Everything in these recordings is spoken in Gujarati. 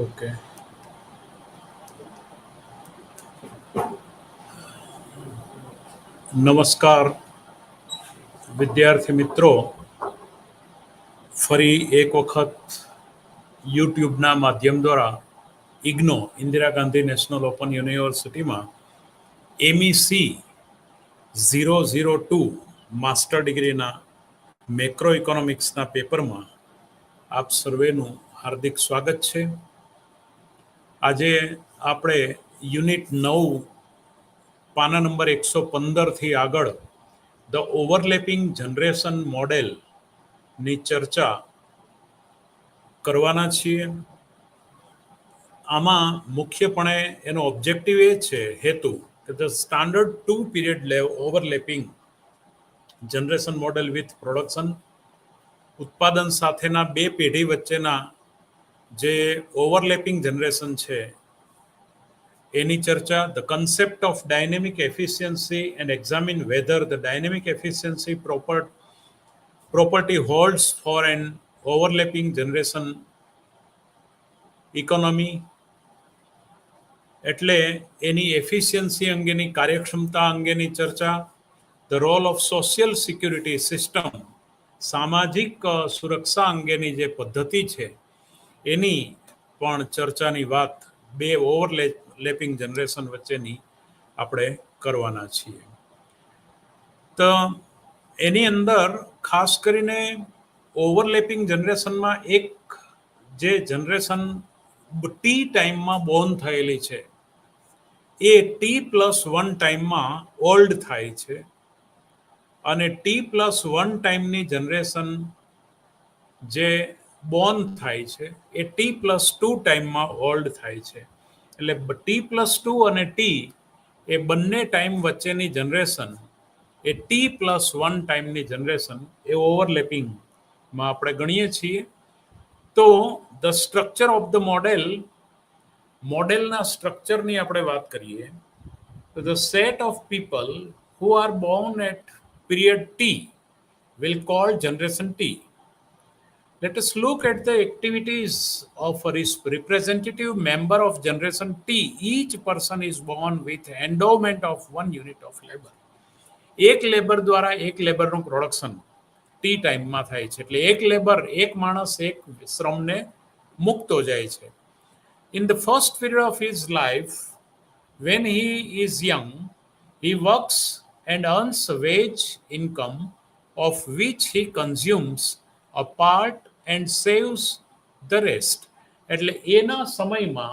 ઓકે. નમસ્કાર વિદ્યાર્થી મિત્રો, ફરી એક વખત યુટ્યુબના માધ્યમ દ્વારા ઇગ્નો ઇન્દિરા ગાંધી નેશનલ ઓપન યુનિવર્સિટીમાં MEC 002 માસ્ટર ડિગ્રીના મેક્રો ઇકોનોમિક્સના પેપરમાં આપ સર્વેનું હાર્દિક સ્વાગત છે. આજે આપણે યુનિટ 9 પાના નંબર 115 આગળ ધ ઓવરલેપિંગ જનરેશન મોડેલની ચર્ચા કરવાના છીએ. આમાં મુખ્યપણે એનો ઓબ્જેક્ટિવ એ છે, હેતુ, કે the standard 2 period overlapping generation model with production, ઉત્પાદન સાથેના બે પેઢી વચ્ચેના જે ઓવરલેપિંગ જનરેશન છે એની ચર્ચા, the concept of dynamic efficiency and examine whether the dynamic efficiency property holds for an overlapping generation economy, એટલે એની એફિશિયન્સી અંગેની, કાર્યક્ષમતા અંગેની ચર્ચા, the role of social security system, સામાજિક સુરક્ષા અંગેની જે પદ્ધતિ છે એની પણ ચર્ચાની વાત બે ઓવરલેપિંગ જનરેશન વચ્ચેની આપણે કરવાના છીએ. તો એની અંદર ખાસ કરીને ઓવરલેપિંગ જનરેશનમાં એક જે જનરેશન ટી ટાઈમમાં બોર્ન થયેલી છે એ T+1 ટાઈમમાં ઓલ્ડ થાય છે, અને T+1 ટાઈમની જનરેશન જે બોર્ન થાય છે એ T+2 ટાઈમમાં ઓલ્ડ થાય છે. એટલે T+2 અને ટી એ બંને ટાઈમ વચ્ચેની જનરેશન એ T+1 ટાઈમની જનરેશન એ ઓવરલેપિંગમાં આપણે ગણીએ છીએ. તો ધ સ્ટ્રક્ચર ઓફ ધ મોડેલના સ્ટ્રક્ચરની આપણે વાત કરીએ તો the set of people who are born at period T will call generation T. Let us look at the activities of a representative member of generation T. Each person is born with endowment of 1 unit of labor. એક લેબર દ્વારા એક લેબરનું પ્રોડક્શન ટી ટાઈમમાં થાય છે, એટલે એક માણસ એક શ્રમને મુક્તો જાય છે. In the first period of his life, when he is young, he works and earns a wage income of which he consumes a part and saves the rest. એટલે એના સમયમાં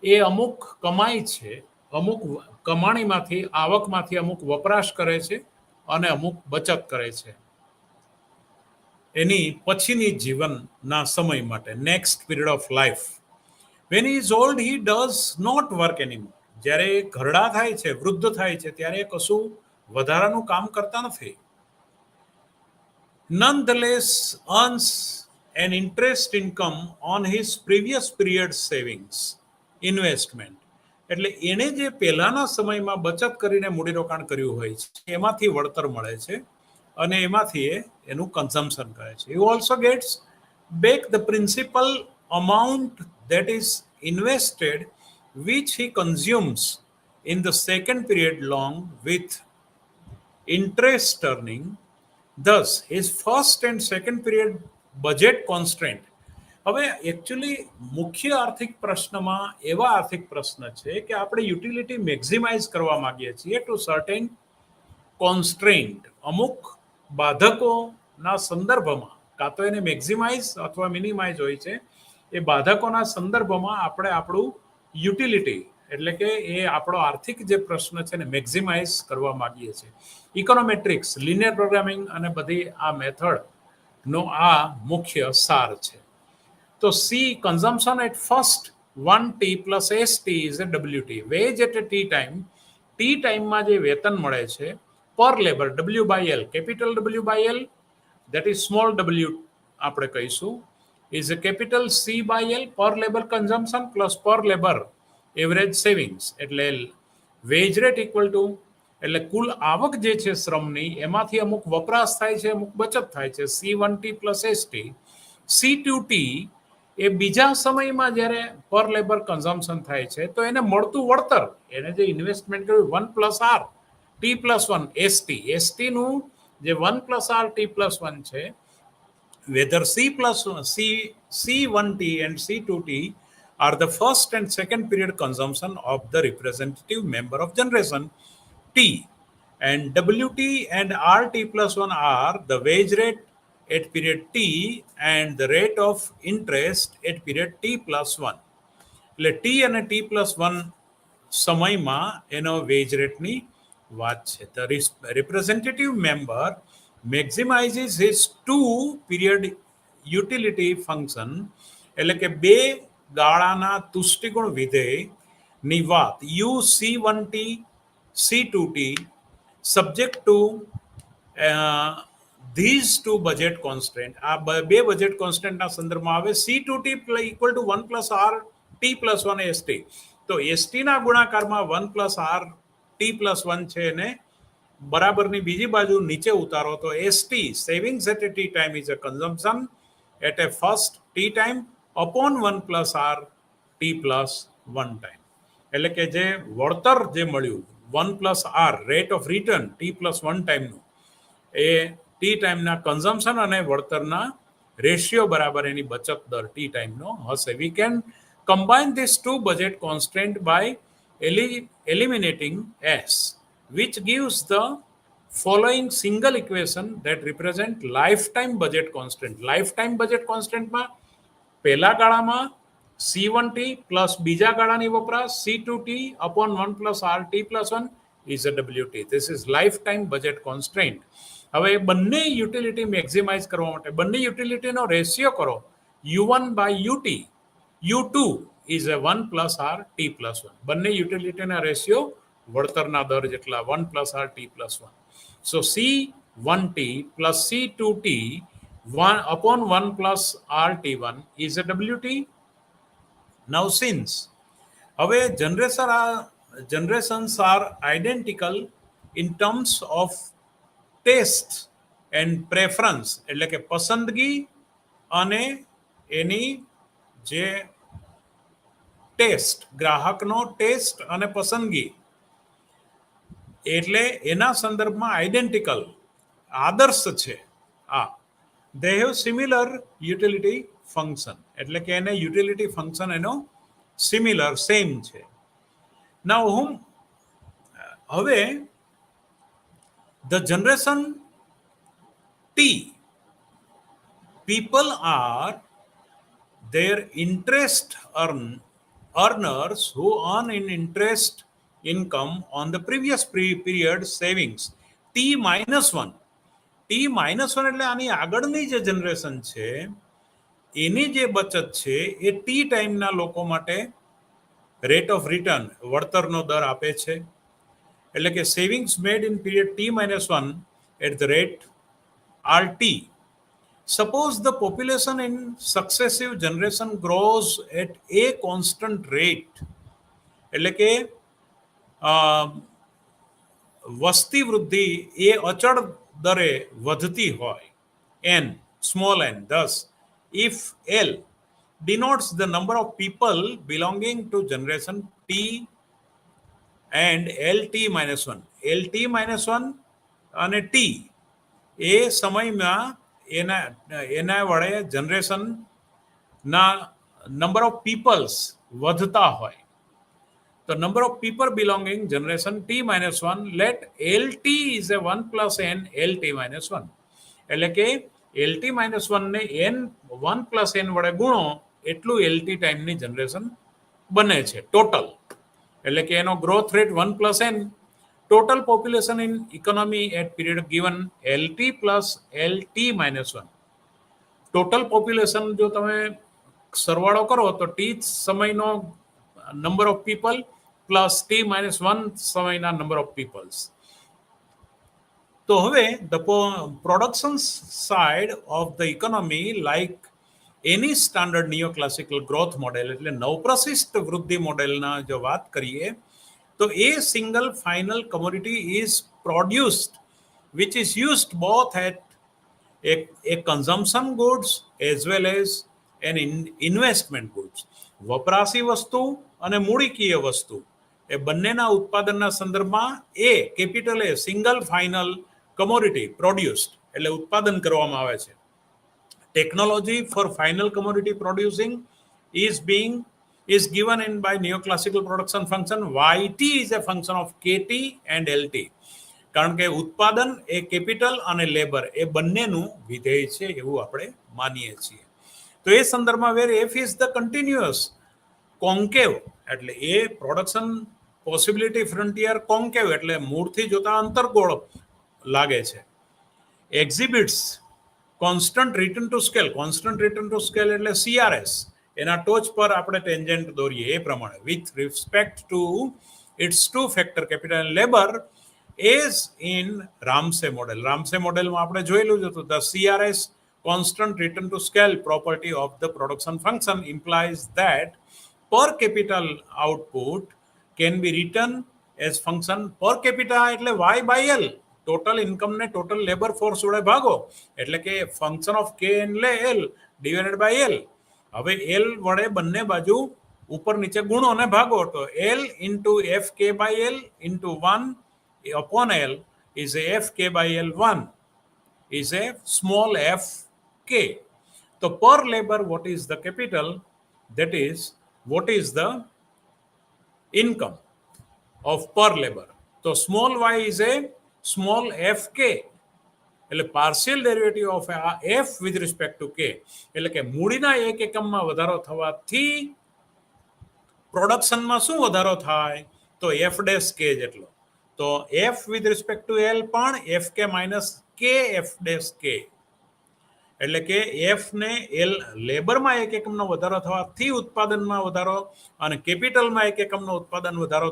એ અમુક કમાય છે, અમુક કમાણીમાંથી, આવકમાંથી અમુક વપરાશ કરે છે અને અમુક બચત કરે છે એની પછીની જીવનના સમય માટે, next period of life. When he is old, he does not work anymore. જ્યારે ઘરડા થાય છે, વૃદ્ધ થાય છે, ત્યારે કશું વધારાનું કામ કરતા નથી. Nonetheless earns an interest income on his previous period savings investment. એટલે એને જે પહેલાના સમયમાં બચત કરીને મૂડીરોકાણ કર્યું હોય છે એમાંથી વળતર મળે છે અને એમાંથી એનું કન્ઝમ્પશન કરે છે. He also gets back the principal amount that is invested which he consumes in the second period along with interest earning. Thus his first and second period budget constraint. હવે એકચ્યુઅલી મુખ્ય આર્થિક પ્રશ્નમાં એવા આર્થિક પ્રશ્ન છે કે આપણે યુટિલિટી મેક્સિમાઇઝ કરવા માંગીએ છીએ ટુ સર્ટેન કોન્સ્ટ્રેન્ટ, અમુક બાધકોના સંદર્ભમાં, કાં તો એને મેક્સિમાઇઝ અથવા મિનિમાઇઝ હોય છે, એ બાધકોના સંદર્ભમાં આપણે આપણું યુટિલિટી એટલે કે એ આપણો આર્થિક જે પ્રશ્ન છે ને મેક્સિમાઇઝ કરવા માંગીએ છીએ. ઇકોનોમેટ્રિક્સ, લિનિયર પ્રોગ્રામિંગ અને બધી આ મેથડનો આ મુખ્ય સાર છે. તો C, consumption at first 1T plus ST is a WT. Wage at a T time, T ટાઈમમાં જે વેતન મળે છે per labour, W/L, capital W/L, that is small w આપણે કહીશું, is a capital C/L, per labor consumption plus per labor average savings. એટલે વેજ રેટ ઇક્વલ ટુ, એટલે કુલ આવક જે છે શ્રમની એમાંથી અમુક વપરાશ થાય છે, અમુક બચત થાય છે, C1T plus ST. C2T એ બીજા સમયમાં જ્યારે પર લેબર કન્ઝમ્પશન થાય છે તો એને મળતું વળતર, એને જે ઇન્વેસ્ટમેન્ટ કર્યું 1+R T+1 એસટીનું જે 1+R T+1 છે, whether C1T and C2T are the first and second period consumption of the representative member of generation T, and WT and RT+1 are the wage rate at period T and the rate of interest at period T+1. એટલે ટી અને T+1 સમયમાં એનો વેજ રેટની વાત છે. The representative member maximizes his 2 period utility function, એટલે કે બે ગાળાના તુષ્ટિગુણ વિધેયની વાત UC1T C2T subject to these two budget constant. આ બે બજેટ કોન્સ્ટન્ટના સંદર્ભમાં આવે. C2T equal to 1+R T+1 ST. તો એસટીના ગુણાકારમાં 1+R T+1 છે એને બરાબરની બીજી બાજુ નીચે ઉતારો તો ST savings at a T time is a consumption at a first T time upon 1+R T+1 time. એટલે કે જે વળતર જે મળ્યું 1+R rate of return T+1 ટાઈમનું, એ ટી ટાઈમના કન્ઝમ્પશન અને વળતરના રેશિયો બરાબર એની બચત દર ટી ટાઈમનો હશે. We can combine these two budget constraints by eliminating S, which gives the following single equation that represent lifetime budget constraint. Lifetime budget constraint માં પહેલા ગાળામાં C1T plus બીજા ગાળાની વપરાશ C2T upon 1+R T+1 is a WT. This is lifetime budget constraint. હવે બંને યુટિલિટી મેક્સિમાઇઝ કરવા માટે બંને યુટિલિટીનો રેશિયો કરો U1/UT. U2 is a 1+R T+1. બંને યુટિલિટીના રેશિયો વળતરના દર જેટલા 1+R T+1. So C1T plus C2T upon 1+R T1 is a WT. Now since હવે generations are identical in terms of taste and preference, એટલે કે પસંદગી અને એની જે ટેસ્ટ, ગ્રાહકનો ટેસ્ટ અને પસંદગી, એટલે એના સંદર્ભમાં આઈડેન્ટિકલ આદર્શ છે. They have similar utility function, એટલે કે એને યુટિલિટી ફંક્શન એનો સિમિલર સેમ છે. નાઉ હવે the generation T people are their interest earners who earn in interest income on the previous period savings T-1. T-1 એટલે આની આગળની જે જનરેશન છે એની જે બચત છે એ ટી ટાઈમના લોકો માટે રેટ ઓફ રિટર્ન વળતરનો દર આપે છે. એટલે કે savings made in period T-1 at the rate RT. Suppose the population in successive generation grows at a constant rate, એટલે કે વસ્તી વૃદ્ધિ એ અચળ દરે વધતી હોય n, small n. Thus, if L denotes the number of people belonging to generation T and LT-1, LT-1 અને T એ સમયમાં એના વડે જનરેશનના નંબર ઓફ પીપલ્સ વધતા હોય. તો number of people belonging generation T-1 let LT is a 1+N LT-1. એટલે કે LT-1 ને N 1+N વડે ગુણો એટલું LT ટાઈમની જનરેશન બને છે ટોટલ. એટલે કે એનો growth rate 1+N. Total population in economy at period given LT plus LT-1. Total population જો તમે સરવાળો કરો તો T સમયનો number of people plus T-1 સમયના number of peoples. તો હવે the production side of the economy like any standard neoclassical growth model, એટલે નવપ્રશિષ્ટ વૃદ્ધિ મોડેલના જો વાત કરીએ તો a single final commodity is produced which is used both at a consumption goods as well as and investment goods. વપરાશી વસ્તુ અને મૂડીકીય વસ્તુ એ બંનેના ઉત્પાદનના સંદર્ભમાં એ capital a single final commodity produced એટલે ઉત્પાદન કરવામાં આવે છે. Technology for final commodity producing is given in by neoclassical production function. YT is a function of KT and LT. કારણ કે ઉત્પાદન એ કેપિટલ અને લેબર એ બંનેનું વિધેય છે એવું આપણે માનીએ છીએ. તો એ સંદર્ભમાં વેર એફ ઇઝ ધ કન્ટિન્યુઅસ કોન્કેવ એટલે એ પ્રોડક્શન પોસિબિલિટી ફ્રન્ટિયર કોન્કેવ એટલે મૂળથી જોતા અંતર્ગોળ લાગે છે. એક્ઝિબિટ્સ કોન્સ્ટન્ટ રિટર્ન ટુ સ્કેલ એટલે CRS એના ટોચ પર આપણે ટેન્જન્ટ દોરીએ એ પ્રમાણે with respect to its two factor capital and labour as in Ramsey મોડેલમાં આપણે જોયેલું જ હતું. The CRS constant return to scale property of the production function implies that per capital output can be written as function per capita એટલે y by L. Total income ને ટોટલ લેબર ફોર્સ વડે ભાગો એટલે કે ફંક્શન ઓફ K એટલે L ડિવાઇડેડ બાય L. હવે L વડે બંને બાજુ ઉપર નીચે ગુણો ને ભાગો તો L into FK by L into 1 upon L is a FK by L 1 is a small f K. So per labor what is the capital, that is what is the income of per labor. So small y is a small f K એટલે partial derivative of f with respect to K એટલે કે મૂડીના એક એકમમાં વધારો થવાથી પ્રોડક્શનમાં શું વધારો થાય તો f ડેશ K જેટલો. તો f with respect to L પણ FK minus K f dash K એટલે કે એફ ને એલ લેબરમાં એક એકમનો વધારો થવાથી ઉત્પાદનમાં વધારો અને કેપિટલમાં એક એકમનો ઉત્પાદન વધારો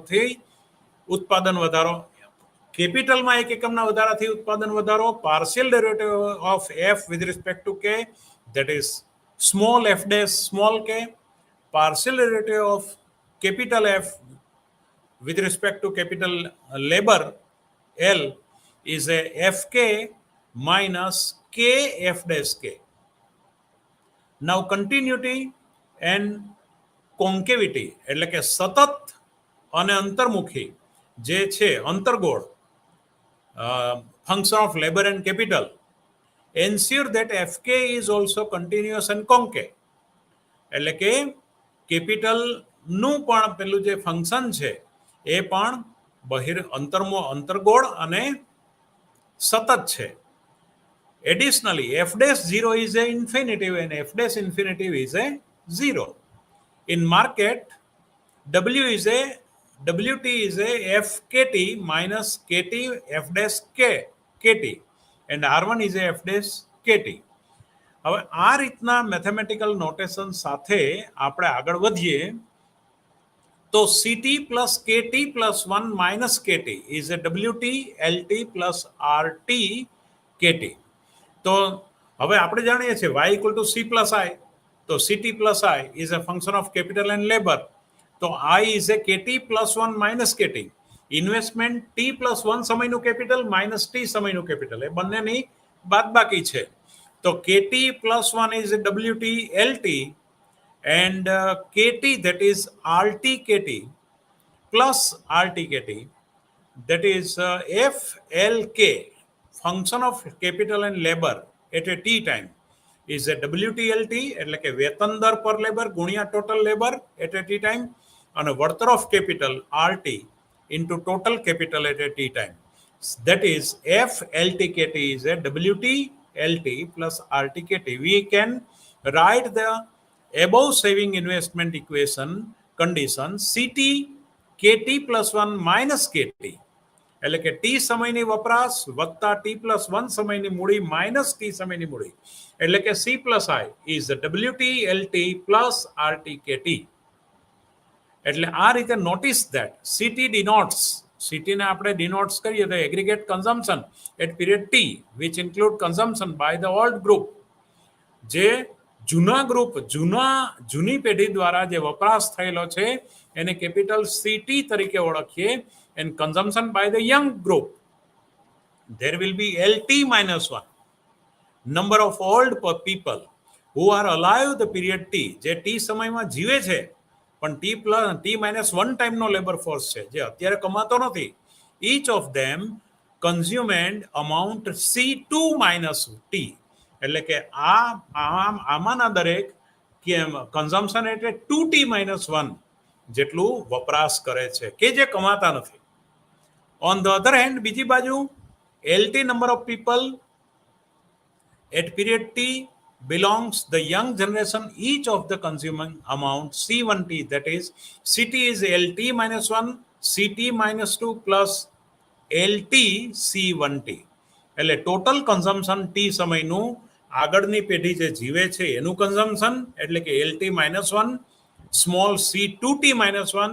કેપિટલમાં એક એકમના વધારાથી ઉત્પાદન વધારો partial derivative of F with respect to K that is small F dash small K partial derivative of capital F with respect to capital labor L is a FK minus KF dash K. Now continuity and concavity એટલે કે સતત અને અંતર્મુખી જે છે અંતર્ગોળ function of labor and capital ensure that FK is also continuous and concave એટલે કે કેપિટલ નું પણ પેલું જે ફંક્શન છે એ પણ અંતર્ગોળ અને સતત છે. Additionally, f dash 0 is a infinitive and f dash infinitive is a 0. In market, WT is a FKT minus KT f dash KT and R1 is a f dash KT. હવે આ રીતના મેથેમેટિકલ નોટેશન સાથે આપણે આગળ વધીએ તો CT plus KT plus 1 minus KT is a WT LT plus RT KT. તો હવે આપણે જાણીએ છીએ y equal to C plus I. તો CT plus I is a function of capital and labor. તો I is a KT plus 1 minus KT. Investment T plus 1 સમયનું કેપિટલ minus T સમયનું કેપિટલ એ બંનેની બાદબાકી છે. તો KT plus 1 is a WT LT and KT that is RTKT plus RTKT that is FLK function of capital and labor at a T time is a WTLT એટલે કે વેતન દર પર લેબર ગુણ્યા total labour at a T time અને વળતર of capital RT into total capital at a T time. That is FLTKT is a WTLT plus RTKT. We can write the above saving investment equation condition CT KT plus 1 minus KT એટલે કે T સમયની વપરાશ વત્તા T plus 1 સમયની મૂડી minus T સમયની મૂડી એટલે કે C plus I is WTLT plus RTKT. એટલે આ રીતે notice that CT denotes CT ને આપણે denotes કરીએ તો aggregate consumption at period T which include consumption by the old group. જે જૂની પેઢી દ્વારા જે વપરાશ થયેલો છે એને કેપિટલ CT તરીકે ઓળખીએ and consumption by the young group. There will be LT minus 1 number of old people who are alive the period T, જે ટી સમયમાં જીવે છે પણ T-1 ટાઈમનો લેબર ફોર્સ છે જે અત્યારે કમાતો નથી. Each of them consumed amount C2-T, એટલે કે આમાંના દરેક કન્ઝમ્પશન એટલે 2T-1 જેટલું વપરાશ કરે છે કે જે કમાતા નથી. ઓન ધ અધર હેન્ડ, બીજી બાજુ LT number of people at period T belongs the young generation, each of the consuming amount C1T, that is CT is LT-1 CT-2 plus LT C1T, એટલે ટોટલ કન્ઝમ્પશન ટી સમયનું આગળની પેઢી જે જીવે છે એનું કન્ઝમ્પશન એટલે કે LT-1 સ્મોલ C2T-1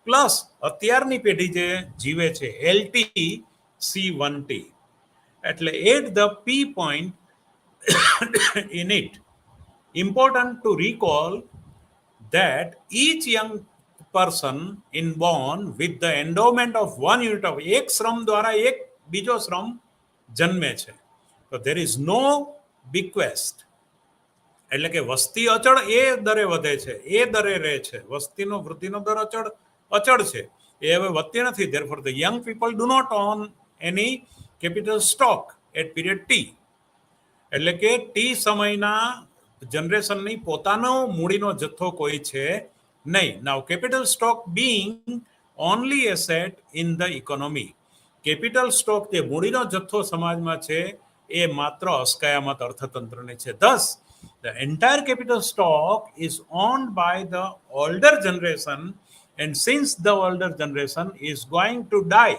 પ્લસ અત્યારની પેઢી જે જીવે છે LT C1T. એટલે at the P point in it, important to recall that each young person is born with the endowment of 1 unit of, એક શ્રમ દ્વારા એક બીજો શ્રમ જન્મે છે. તો there is no bequest, એટલે કે વસ્તી અચળ એ દરે વધે છે, એ દરે રહે છે, વસ્તીનો વૃદ્ધિનો દર અચળ છે, એ હવે વધતી નથી. therefore the young people do not own any capital stock at period T, એટલે કે ટી સમયના જનરેશનની પોતાનો મૂડીનો જથ્થો કોઈ છે નહીં. Now capital stock being only asset in the economy, capital stock જે મૂડીનો જથ્થો સમાજમાં છે એ માત્ર અસ્કયામત અર્થતંત્રની છે. thus the entire capital stock is owned by the older generation, and since the older generation is going to die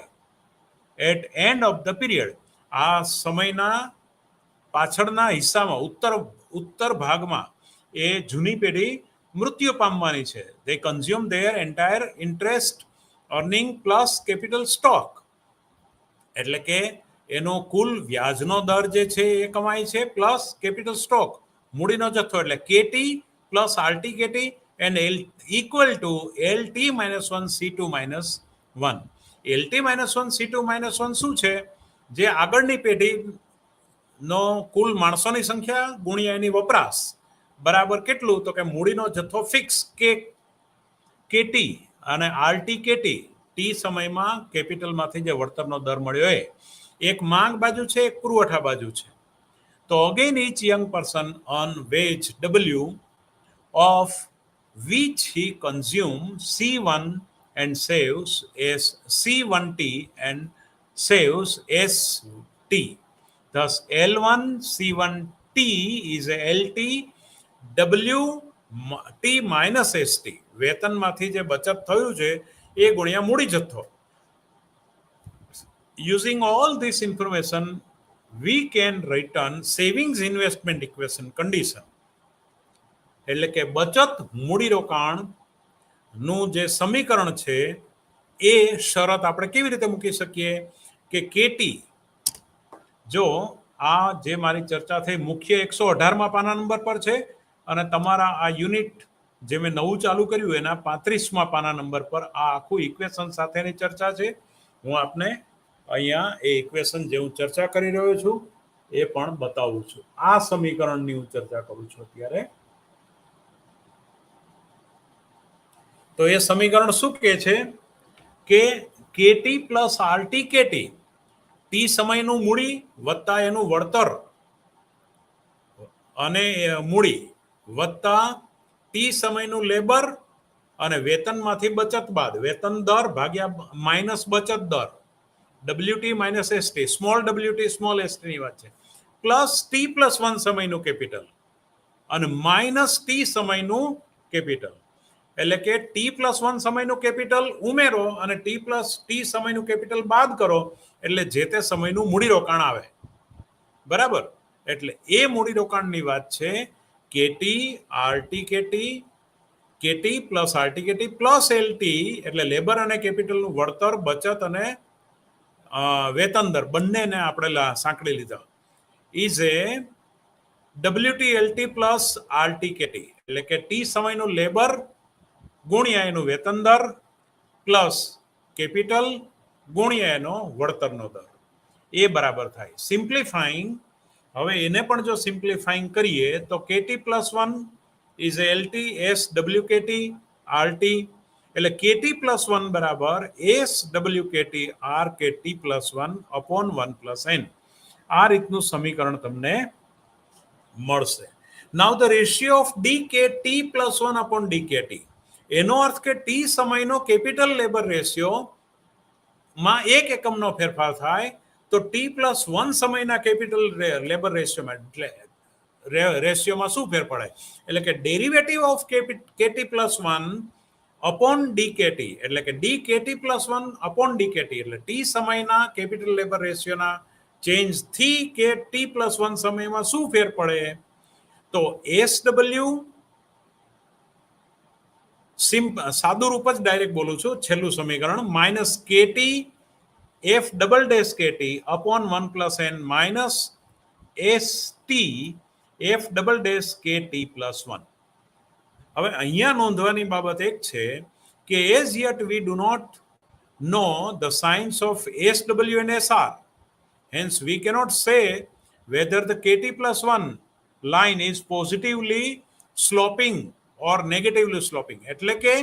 at end of the period, આ સમયના પાછળના હિસ્સામાં ઉત્તર ભાગમાં એ જૂની પેઢી મૃત્યુ પામવાની છે. they consume their entire interest earning plus capital stock, એટલે કે એનો કુલ વ્યાજનો દર જે છે એ કમાય છે પ્લસ કેપિટલ સ્ટોક મૂડીનો જથ્થો, એટલે KT plus RTKT and equal to LT-1 C2-1. LT-1 C2-1 શું છે? જે આગળની પેઢી નો કુલ માણસોની સંખ્યા ગુણ્યા એની વપરાશ બરાબર કેટલું? તો કે મૂડીનો જથ્થો ફિક્સ KT અને RTKT, ટી સમયમાં કેપિટલમાંથી જે વળતરનો દર મળ્યો એ એક માંગ બાજુ છે, એક પુરવઠા બાજુ છે. તો again each young person on wage W of which he consumes C1 and saves as C1T and saves ST. Thus, L1 C1T is LT WT minus ST. વેતનમાંથી જે બચત થયું છે એ ગુણ્યા મૂડી જથ્થો. Using all this information, we can return savings investment equation condition. એટલે કે બચત મૂડીરોકાણનું જે સમીકરણ છે એ શરત આપણે કેવી રીતે મૂકી શકીએ કે KT, જો આ જે મારી ચર્ચા થઈ મુખ્ય 118માં પાના નંબર પર છે અને તમારા આ યુનિટ જે મેં નવું ચાલુ કર્યું એના 35માં પાના નંબર પર આ આખું ઇક્વેશન સાથેની ચર્ચા છે. હું આપને અહીંયા એ ઇક્વેશન જે હું ચર્ચા કરી રહ્યો છું એ પણ બતાવું છું. આ સમીકરણની હું ચર્ચા કરું છું અત્યારે. તો એ સમીકરણ શું કહે છે કે KT પ્લસ RTKT, ટી સમયનું મૂડી વત્તા એનું વળતર અને મૂડી વત્તા ટી સમયનું લેબર અને વેતનમાંથી બચત બાદ વેતન દર ભાગ્યા માઇનસ બચત દર WT minus ST, small WT small ST ની વાત છે, પ્લસ T+1 સમયનું કેપિટલ અને માઇનસ ટી સમયનું કેપિટલ. એટલે કે T+1 સમયનું કેપિટલ ઉમેરો અને T+T સમયનું કેપિટલ બાદ કરો એટલે જે તે સમયનું મૂડીરોકાણ આવે. બરાબર? એટલે એ મૂડીરોકાણની વાત છે KT RTKT, KT plus RTKT plus LT, એટલે લેબર અને કેપિટલનું વળતર, બચત અને વેતન દર બંનેને આપણે સાંકળી લીધા. Is A WT-LT plus RTKT, એટલે કે ટી સમયનું લેબર ગુણ્યા એનું વેતન દર પ્લસ કેપિટલ ગુણ્યા એનો વળતરનો દર, એ બરાબર થાય. સિમ્પ્લિફાઈંગ, હવે એને પણ જો સિમ્પ્લિફાઈંગ કરીએ તો KT plus 1 is LT SWKT RT, એટલે KT પ્લસ 1 બરાબર SWKT RKT plus 1 upon 1 plus N. આ રીતનું સમીકરણ તમને મળશે. નાઉ the ratio of DKT plus 1 upon DKT, એનો અર્થ કે ટી સમયનો કેપિટલ લેબર રેશિયો માં 1 એકમનો ફેરફાર થાય તો ટી પ્લસ 1 સમયના કેપિટલ લેબર રેશિયોમાં એટલે રેશિયોમાં શું ફેર પડે, એટલે કે derivative of KT plus 1 upon DKT, એટલે કે DKT પ્લસ 1 અપોન DKT, એટલે ટી સમયના કેપિટલ લેબર રેશિયોના ચેન્જ થી કે ટી પ્લસ 1 સમયમાં શું ફેર પડે, તો SW સાદું રૂપ જ ડાયરેક્ટ બોલું છું, છેલ્લું સમીકરણ minus KT F double dash KT upon 1 plus N minus ST F double dash KT plus 1. હવે અહીંયા નોંધવાની બાબત એક છે કે as yet we do not know the signs of SW and SR, hence we cannot say whether the KT plus 1 line is positively sloping or negatively sloping. એટલે કે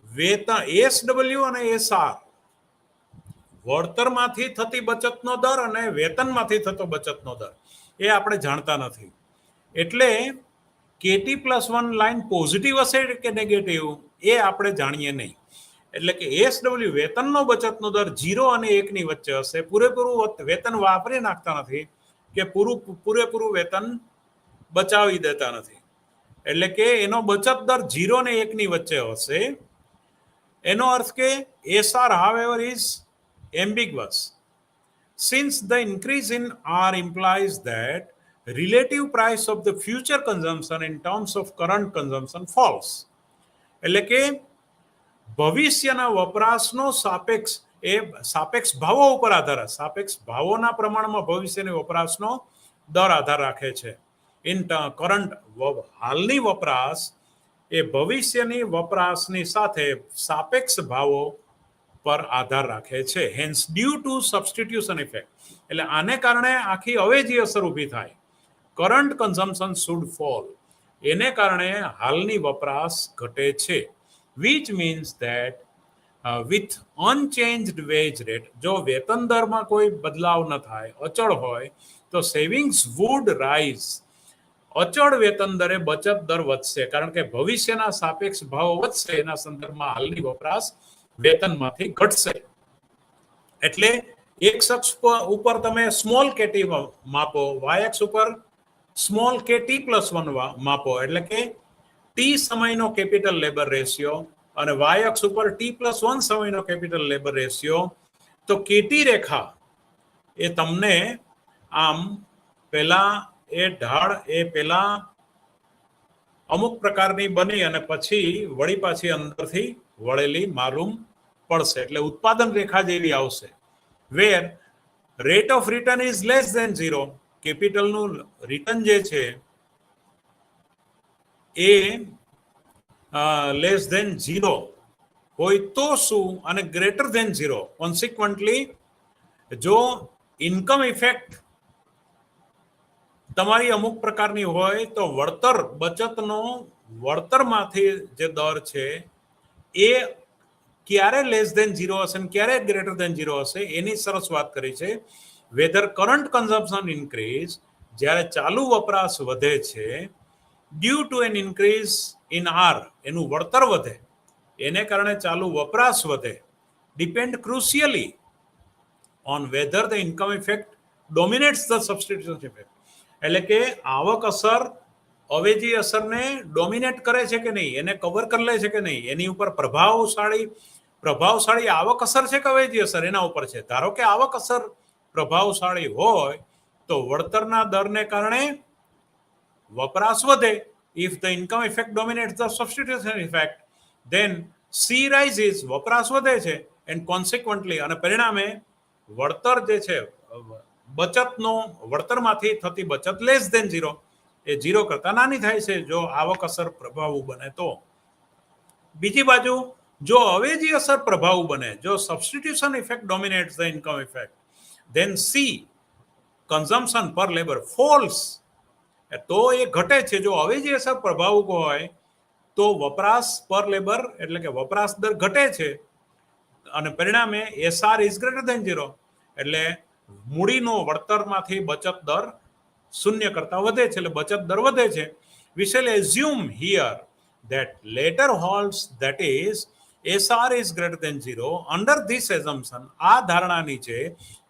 વેતન SW અને SR વળતરમાંથી થતી બચતનો દર અને વેતનમાંથી થતો બચતનો દર એ આપણે જાણતા નથી. એટલે KT પ્લસ 1 લાઈન પોઝિટિવ હશે કે નેગેટિવ એ આપણે જાણીએ નહીં. એટલે કે SW વેતનનો બચતનો દર 0 અને 1 ની વચ્ચે હશે. પૂરેપૂરું વેતન વાપરી નાખતા નથી કે પૂરેપૂરું વેતન બચાવી દેતા નથી, એટલે કે એનો બચત દર 0 અને 1 ની વચ્ચે હશે. એનો અર્થ કે SR however is ambiguous since the increase in R implies that relative price of the future consumption in terms of current consumption falls. એટલે કે ભવિષ્યના વપરાશનો સાપેક્ષ ભાવો ઉપર આધાર, સાપેક્ષ ભાવોના પ્રમાણમાં ભવિષ્યની વપરાશનો દર આધાર રાખે છે. ઇન કરંટ હાલની વપરાશ એ ભવિષ્યની વપરાશની સાથે સાપેક્ષ ભાવો પર આધાર રાખે છે. Hence due to substitution effect, એટલે આને કારણે આખી અવેજી અસર ઊભી થાય. કરંટ કન્ઝમ્પશન શુડ ફોલ, એને કારણે હાલની વપરાશ ઘટે છે. which means that with unchanged wage rate, જો વેતન દરમાં કોઈ બદલાવ ન થાય, અચળ હોય, તો સેવિંગ્સ વુડ રાઇઝ, અચળ વેતન દરે બચત દર વધશે, કારણ કે ભવિષ્યના સાપેક્ષ ભાવો વધશે, એના સંદર્ભમાં હાલની વપરાશ વેતનમાંથી ઘટશે. એટલે એક્સ અક્ષ ઉપર તમે સ્મોલ KT માપો, વાય અક્ષ ઉપર સ્મોલ KT પ્લસ 1 માપો, એટલે કે ટી સમયનો કેપિટલ લેબર રેશિયો અને વાય અક્ષ ઉપર ટી પ્લસ 1 સમયનો કેપિટલ લેબર રેશિયો. તો KT રેખા એ તમને આમ પેલા એ ઢાળ એ પેલા અમુક પ્રકારની બની અને પછી વળી પાછી અંદરથી વળેલી માલુમ પડશે, એટલે ઉત્પાદન રેખા જેવી આવશે. Where rate of return is less than 0, કેપિટલનું રિટર્ન જે છે એ લેસ ધેન 0 હોય તો શું, અને ગ્રેટર ધેન 0. કોન્સિક્વન્ટલી જો ઇન્કમ ઇફેક્ટ તમારી અમુક પ્રકારની હોય તો વળતર બચતનો વળતરમાંથી જે દર છે એ ક્યારે લેસ ધેન 0 હશે અને ક્યારે ગ્રેટર ધેન 0 હશે એની સરસ વાત કરી છે. વેધર કરંટ કન્ઝમ્પશન ઇન્ક્રીઝ, જ્યારે ચાલુ વપરાશ વધે છે, due to an increase in R, એનું વળતર વધે, એને કારણે ચાલુ વપરાશ વધે, depend crucially on whether the income effect dominates the substitution effect. એટલે કે આવક અસર અવેજી અસરને ડોમિનેટ કરે છે કે નહીં, એને કવર કરી લે છે કે નહીં, એની ઉપર પ્રભાવશાળી આવક અસર છે કે અવેજી અસર, એના ઉપર છે. ધારો કે આવક અસર પ્રભાવશાળી હોય તો વળતરના દરને કારણે વપરાશ વધે. If the income effect dominates the substitution effect then C rises, વપરાશ વધે છે, એન્ડ કોન્સિક્વન્ટલી અને પરિણામે વળતર જે છે બચતનો વળતરમાંથી થતી બચત લેસ ધેન 0, એ 0 કરતા નાની થાય છે જો આવક અસર પ્રભાવી બને તો. બીજી બાજુ જો અવેજી અસર પ્રભાવી બને, જો substitution effect dominates the income effect, then C consumption per labour falls, તો એ ઘટે છે. જો અવેજી અસર પ્રભાવક હોય તો વપરાશ પર લેબર એટલે કે વપરાશ દર ઘટે છે અને પરિણામે એસઆર ઇઝ ગ્રેટર ધેન 0, એટલે મૂડીનો વળતરમાંથી બચત દર શૂન્ય કરતા વધે છે, એટલે બચત દર વધે છે. We shall assume here that later holds, that is SR is greater than 0. Under this assumption, આ ધારણા નીચે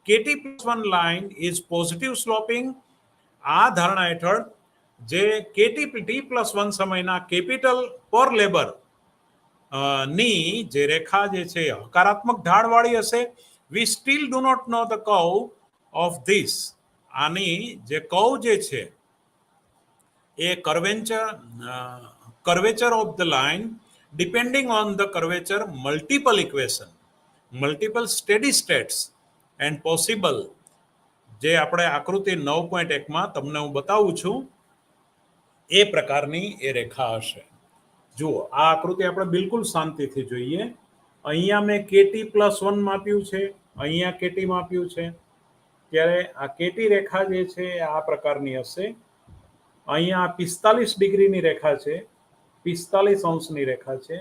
KT+1 line is positive sloping. આ ધારણા હેઠળ જે KT+1 સમયના કેપિટલ પર લેબર ની જે રેખા જે છે હકારાત્મક ઢાળવાળી હશે. We still do not know the curve of this. આની જે કર્વ જે છે એ curvature of the line depending on the curvature multiple equation, multiple steady states and possible, જે આપણે આકૃતિ 9.1 તમને હું બતાવું છું એ પ્રકારની એ રેખા હશે. જુઓ, આ આકૃતિ આપણે બિલકુલ શાંતિથી જોઈએ. અહીંયા મેં KT+1 માપ્યું છે, અહીંયા KT માપ્યું છે, ત્યારે આ કેટી રેખા જે છે આ પ્રકારની હશે. અહીંયા 45 ડિગ્રીની રેખા છે, 45 અંશની રેખા છે,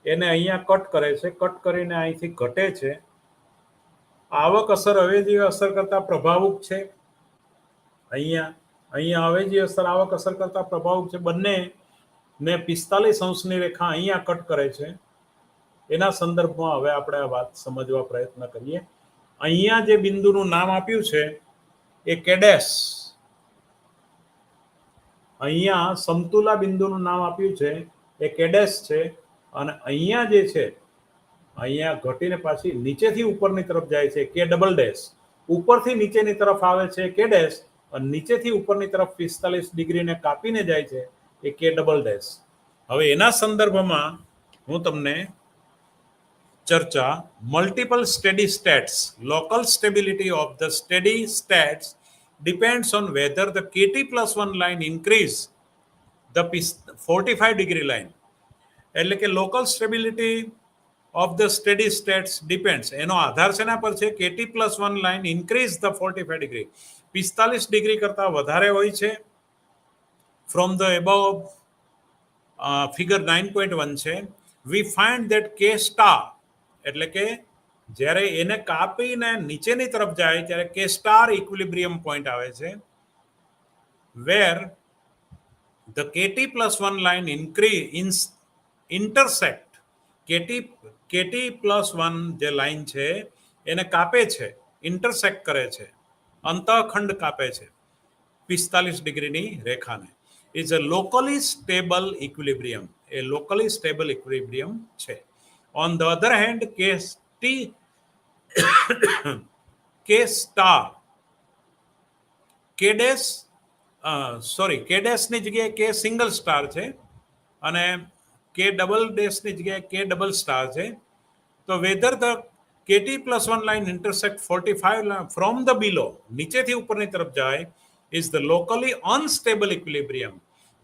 એને અહીંયા કટ કરે છે, કટ કરીને અહીંથી ઘટે છે. આવક અસર અવેજી અસર કરતા પ્રભાવક છે. અહીંયા અવેજી અસર આવક અસર કરતા પ્રભાવક છે. બંને ને 45 અંશની રેખા અહીંયા કટ કરે છે. એના સંદર્ભમાં હવે આપણે આ વાત સમજવા પ્રયત્ન કરીએ. અહીંયા જે બિંદુનું નામ આપ્યું છે એ કેડેસ, અહીંયા સમતુલા બિંદુનું નામ આપ્યું છે એ કેડેસ છે, અને અહીંયા જે છે અહીંયા ઘટીને પાછી નીચેથી ઉપરની તરફ જાય છે કે ડબલ ડેશ, ઉપરથી નીચેની તરફ આવે છે કે ડેશ, અને નીચેથી ઉપરની તરફ 45 ડિગ્રીને કાપીને જાય છે એ કે ડબલ ડેશ. હવે એના સંદર્ભમાં હું તમને ચર્ચા multiple steady states, local stability of the steady states depends on whether the KT+1 line increase the 45 degree line. એટલે કે local stability of the steady states depends, એનો આધાર શેના પર છે? KT+1 line increase the 45 degree, 45 degree કરતા વધારે હોય છે. ફ્રોમ ધ એબવ ફિગર 9.1 છે. વી ફાઇન્ડ ધેટ કે સ્ટાર, એટલે કે જ્યારે એને કાપીને નીચેની તરફ જાય ત્યારે કે સ્ટાર ઇક્વિલિબ્રિયમ પોઈન્ટ આવે છે, વેર the KT+1 line intersect, KT+1 જે લાઇન છે એને કાપે છે, ઇન્ટરસેક્ટ કરે છે, અંતઃખંડ કાપે છે 45 ડિગ્રીની રેખાને. Is a locally stable equilibrium, A locally stable equilibrium છે. ઓન ધ અધર હેન્ડ કે સ્ટાર, કે ડેશની જગ્યાએ કે સિંગલ સ્ટાર છે અને કે ડબલ ડેશની જગ્યાએ કે ડબલ સ્ટાર છે. તો whether the KT+1 line intersect 45 from the બિલો, નીચેથી ઉપરની તરફ જાય, is the locally unstable equilibrium.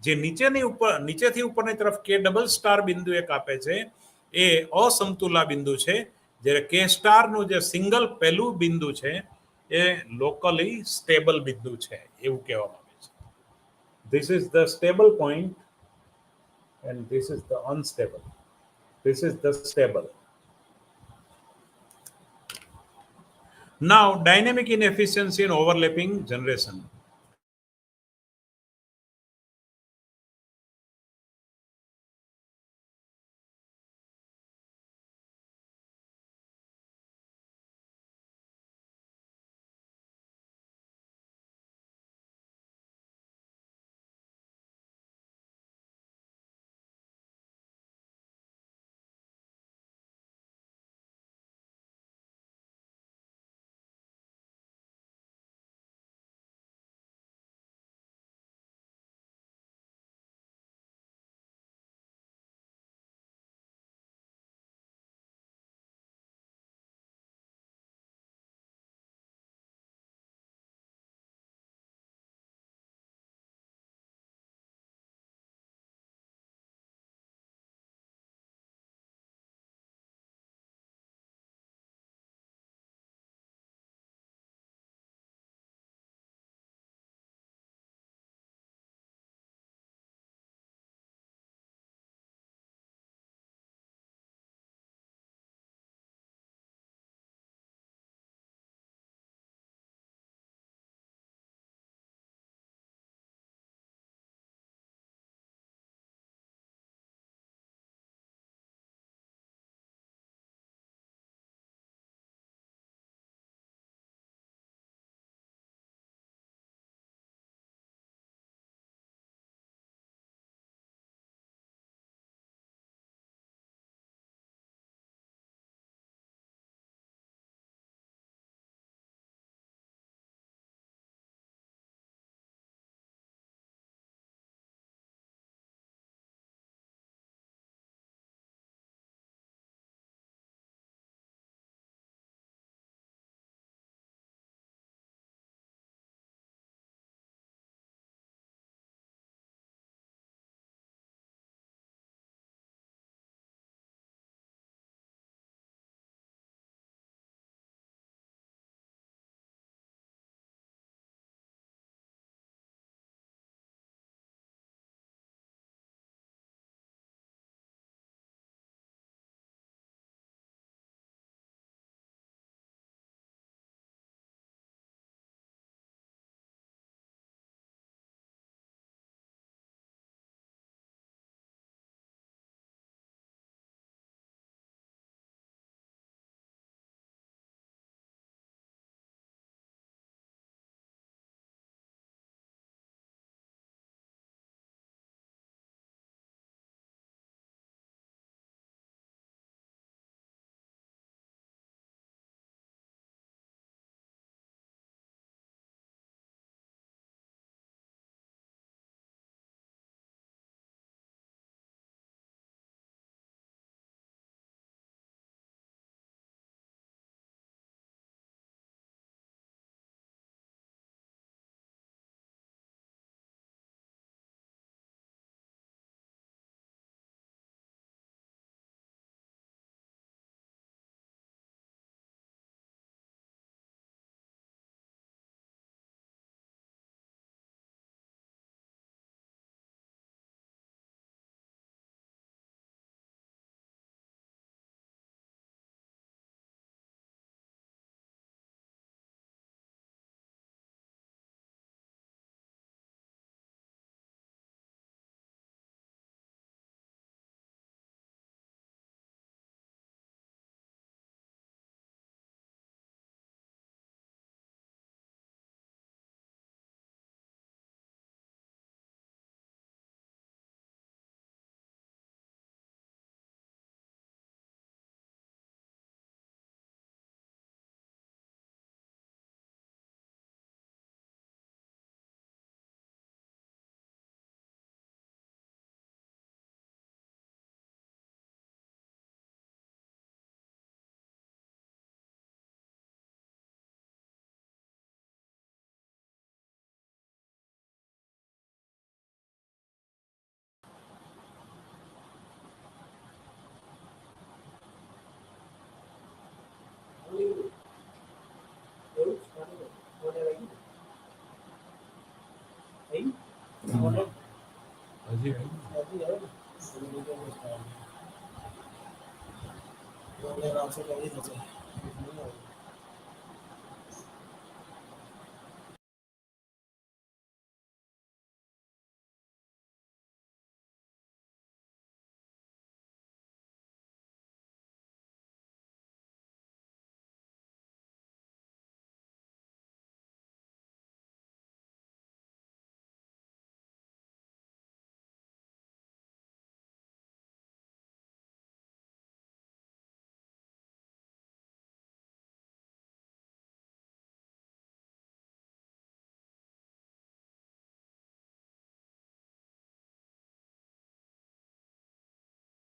જે નીચેથી ઉપરની તરફ કે ડબલ સ્ટાર બિંદુ એક આપે છે એ અસમતુલા બિંદુ છે, જ્યારે કે સ્ટારનું જે સિંગલ પહેલું બિંદુ છે એ લોકલી સ્ટેબલ બિંદુ છે એવું કહેવામાં આવે છે. This is the stable point and this is the unstable. This is the stable. Now, dynamic inefficiency and overlapping generation.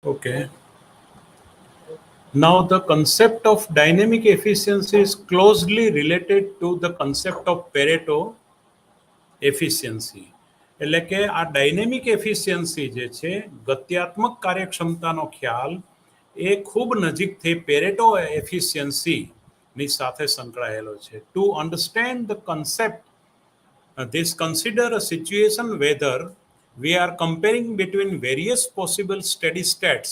Okay. Now, the concept of dynamic efficiency is closely related to the concept of Pareto efficiency. એટલે કે આ ડાયનેમિક એફિશિયન્સી જે છે ગત્યાત્મક કાર્યક્ષમતાનો ખ્યાલ એ ખૂબ નજીકથી પેરેટો એફિશિયન્સીની સાથે સંકળાયેલો છે. To understand the concept, this consider a situation whether we are comparing between various possible steady states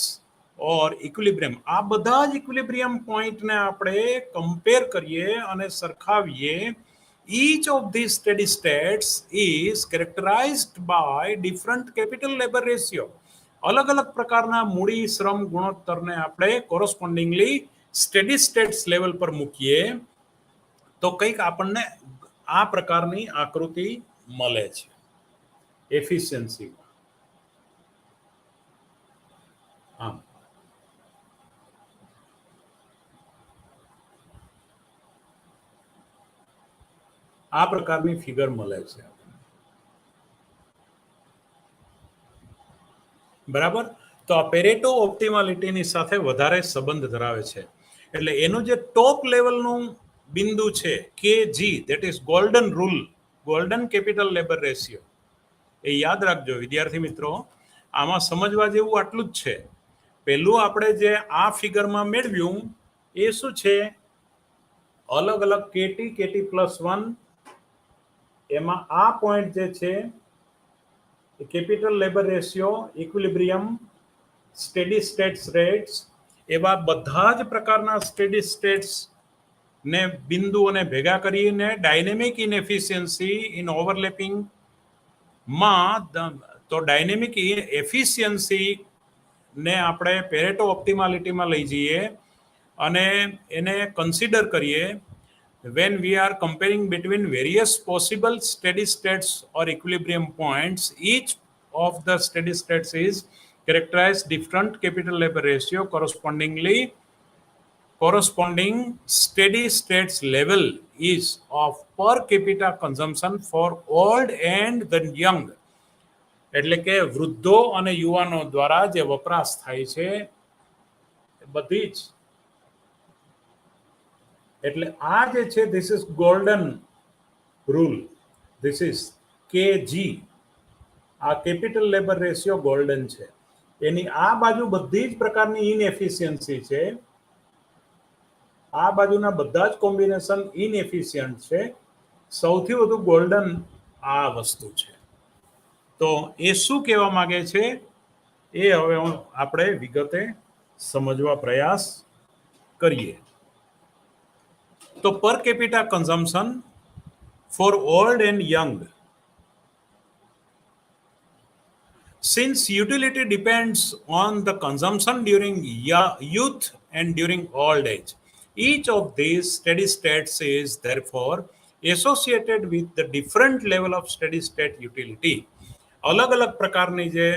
or equilibrium. આ બધા જ ઇક્વિલિબ્રિયમ પોઈન્ટને આપણે કમ્પેર કરીએ અને સરખાવીએ. Each of these steady states is characterized by different capital labor ratio. અલગ અલગ પ્રકારના મૂડી શ્રમ ગુણોત્તરને આપણે કોરસ્પોન્ડિંગલી સ્ટેડી સ્ટેટ્સ લેવલ પર મૂકીએ તો કંઈક આપણને આ પ્રકારની આકૃતિ મળે છે એફિશિયન્સી. આમ આ પ્રકારની ફિગર મળે છે. બરાબર. તો આ પેરેટો ઓપ્ટિમાલિટીની સાથે વધારે સંબંધ ધરાવે છે. એટલે એનું જે ટોપ લેવલનું બિંદુ છે કે G, that is golden rule, golden capital labour ratio, એ યાદ રાખજો વિદ્યાર્થી મિત્રો. આમાં સમજવા જેવું આટલું જ છે. પહેલું આપણે જે આ ફિગરમાં મેળવ્યું એ શું છે, અલગ અલગ કેટી, કેટી +1, એમાં આ પોઈન્ટ જે છે capital labour ratio, equilibrium, steady states rates, એવા બધા જ પ્રકારના સ્ટેડી સ્ટેટ્સ ને બિંદુઓને ભેગા કરીને ડાયનેમિક ઇનએફિશિયન્સી ઇન ઓવરલેપિંગ માં, તો ડાયનેમિક એફિશિયન્સી ને આપણે પેરેટો ઓપ્ટિમાલિટીમાં લઈ જઈએ અને એને કન્સિડર કરીએ when we are comparing between various possible steady states or equilibrium points. Each of the steady states is characterized different capital labor ratio corresponding steady states level is of per capita consumption for old and the young. એટલે કે વૃદ્ધો અને યુવાનો દ્વારા જે વપરાશ થાય છે બધી જ, એટલે આ જે છે this is golden rule, this is KG. આ કેપિટલ લેબર રેશિયો ગોલ્ડન છે. એની આ બાજુ બધી જ પ્રકારની ઇનએફિશિયન્સી છે, આ બાજુના બધા જ કોમ્બિનેશન ઇનએફિશિયન્ટ છે. સૌથી વધુ ગોલ્ડન આ વસ્તુ છે. તો એ શું કહેવા માંગે છે એ હવે આપણે વિગતે સમજવા પ્રયાસ કરીએ. તો per capita consumption for old and young, since utility depends on the consumption during youth and during old age, each of these steady states is therefore associated with the different level of steady state utility. અલગ અલગ પ્રકારની જે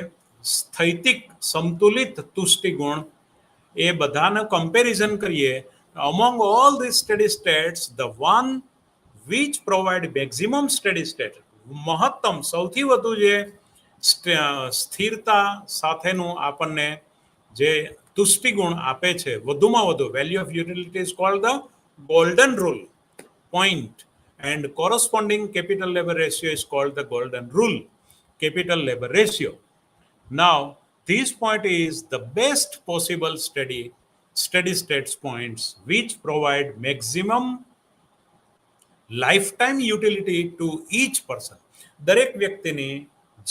સ્થૈતિક સંતુલિત તુષ્ટિ ગુણ એ બધાને કમ્પેરિઝન કરીએ, among all these steady states the one which provide maximum steady state, મહત્તમ સૌથી વધુ જે સ્થિરતા સાથેનું આપણને જે તુષ્ટિગુણ આપે છે વધુમાં વધુ, value of utility is called the golden rule point and corresponding capital labor ratio is called the golden rule capital labor ratio. Now this point is the best possible steady states points which provide maximum lifetime utility to each person. દરેક વ્યક્તિની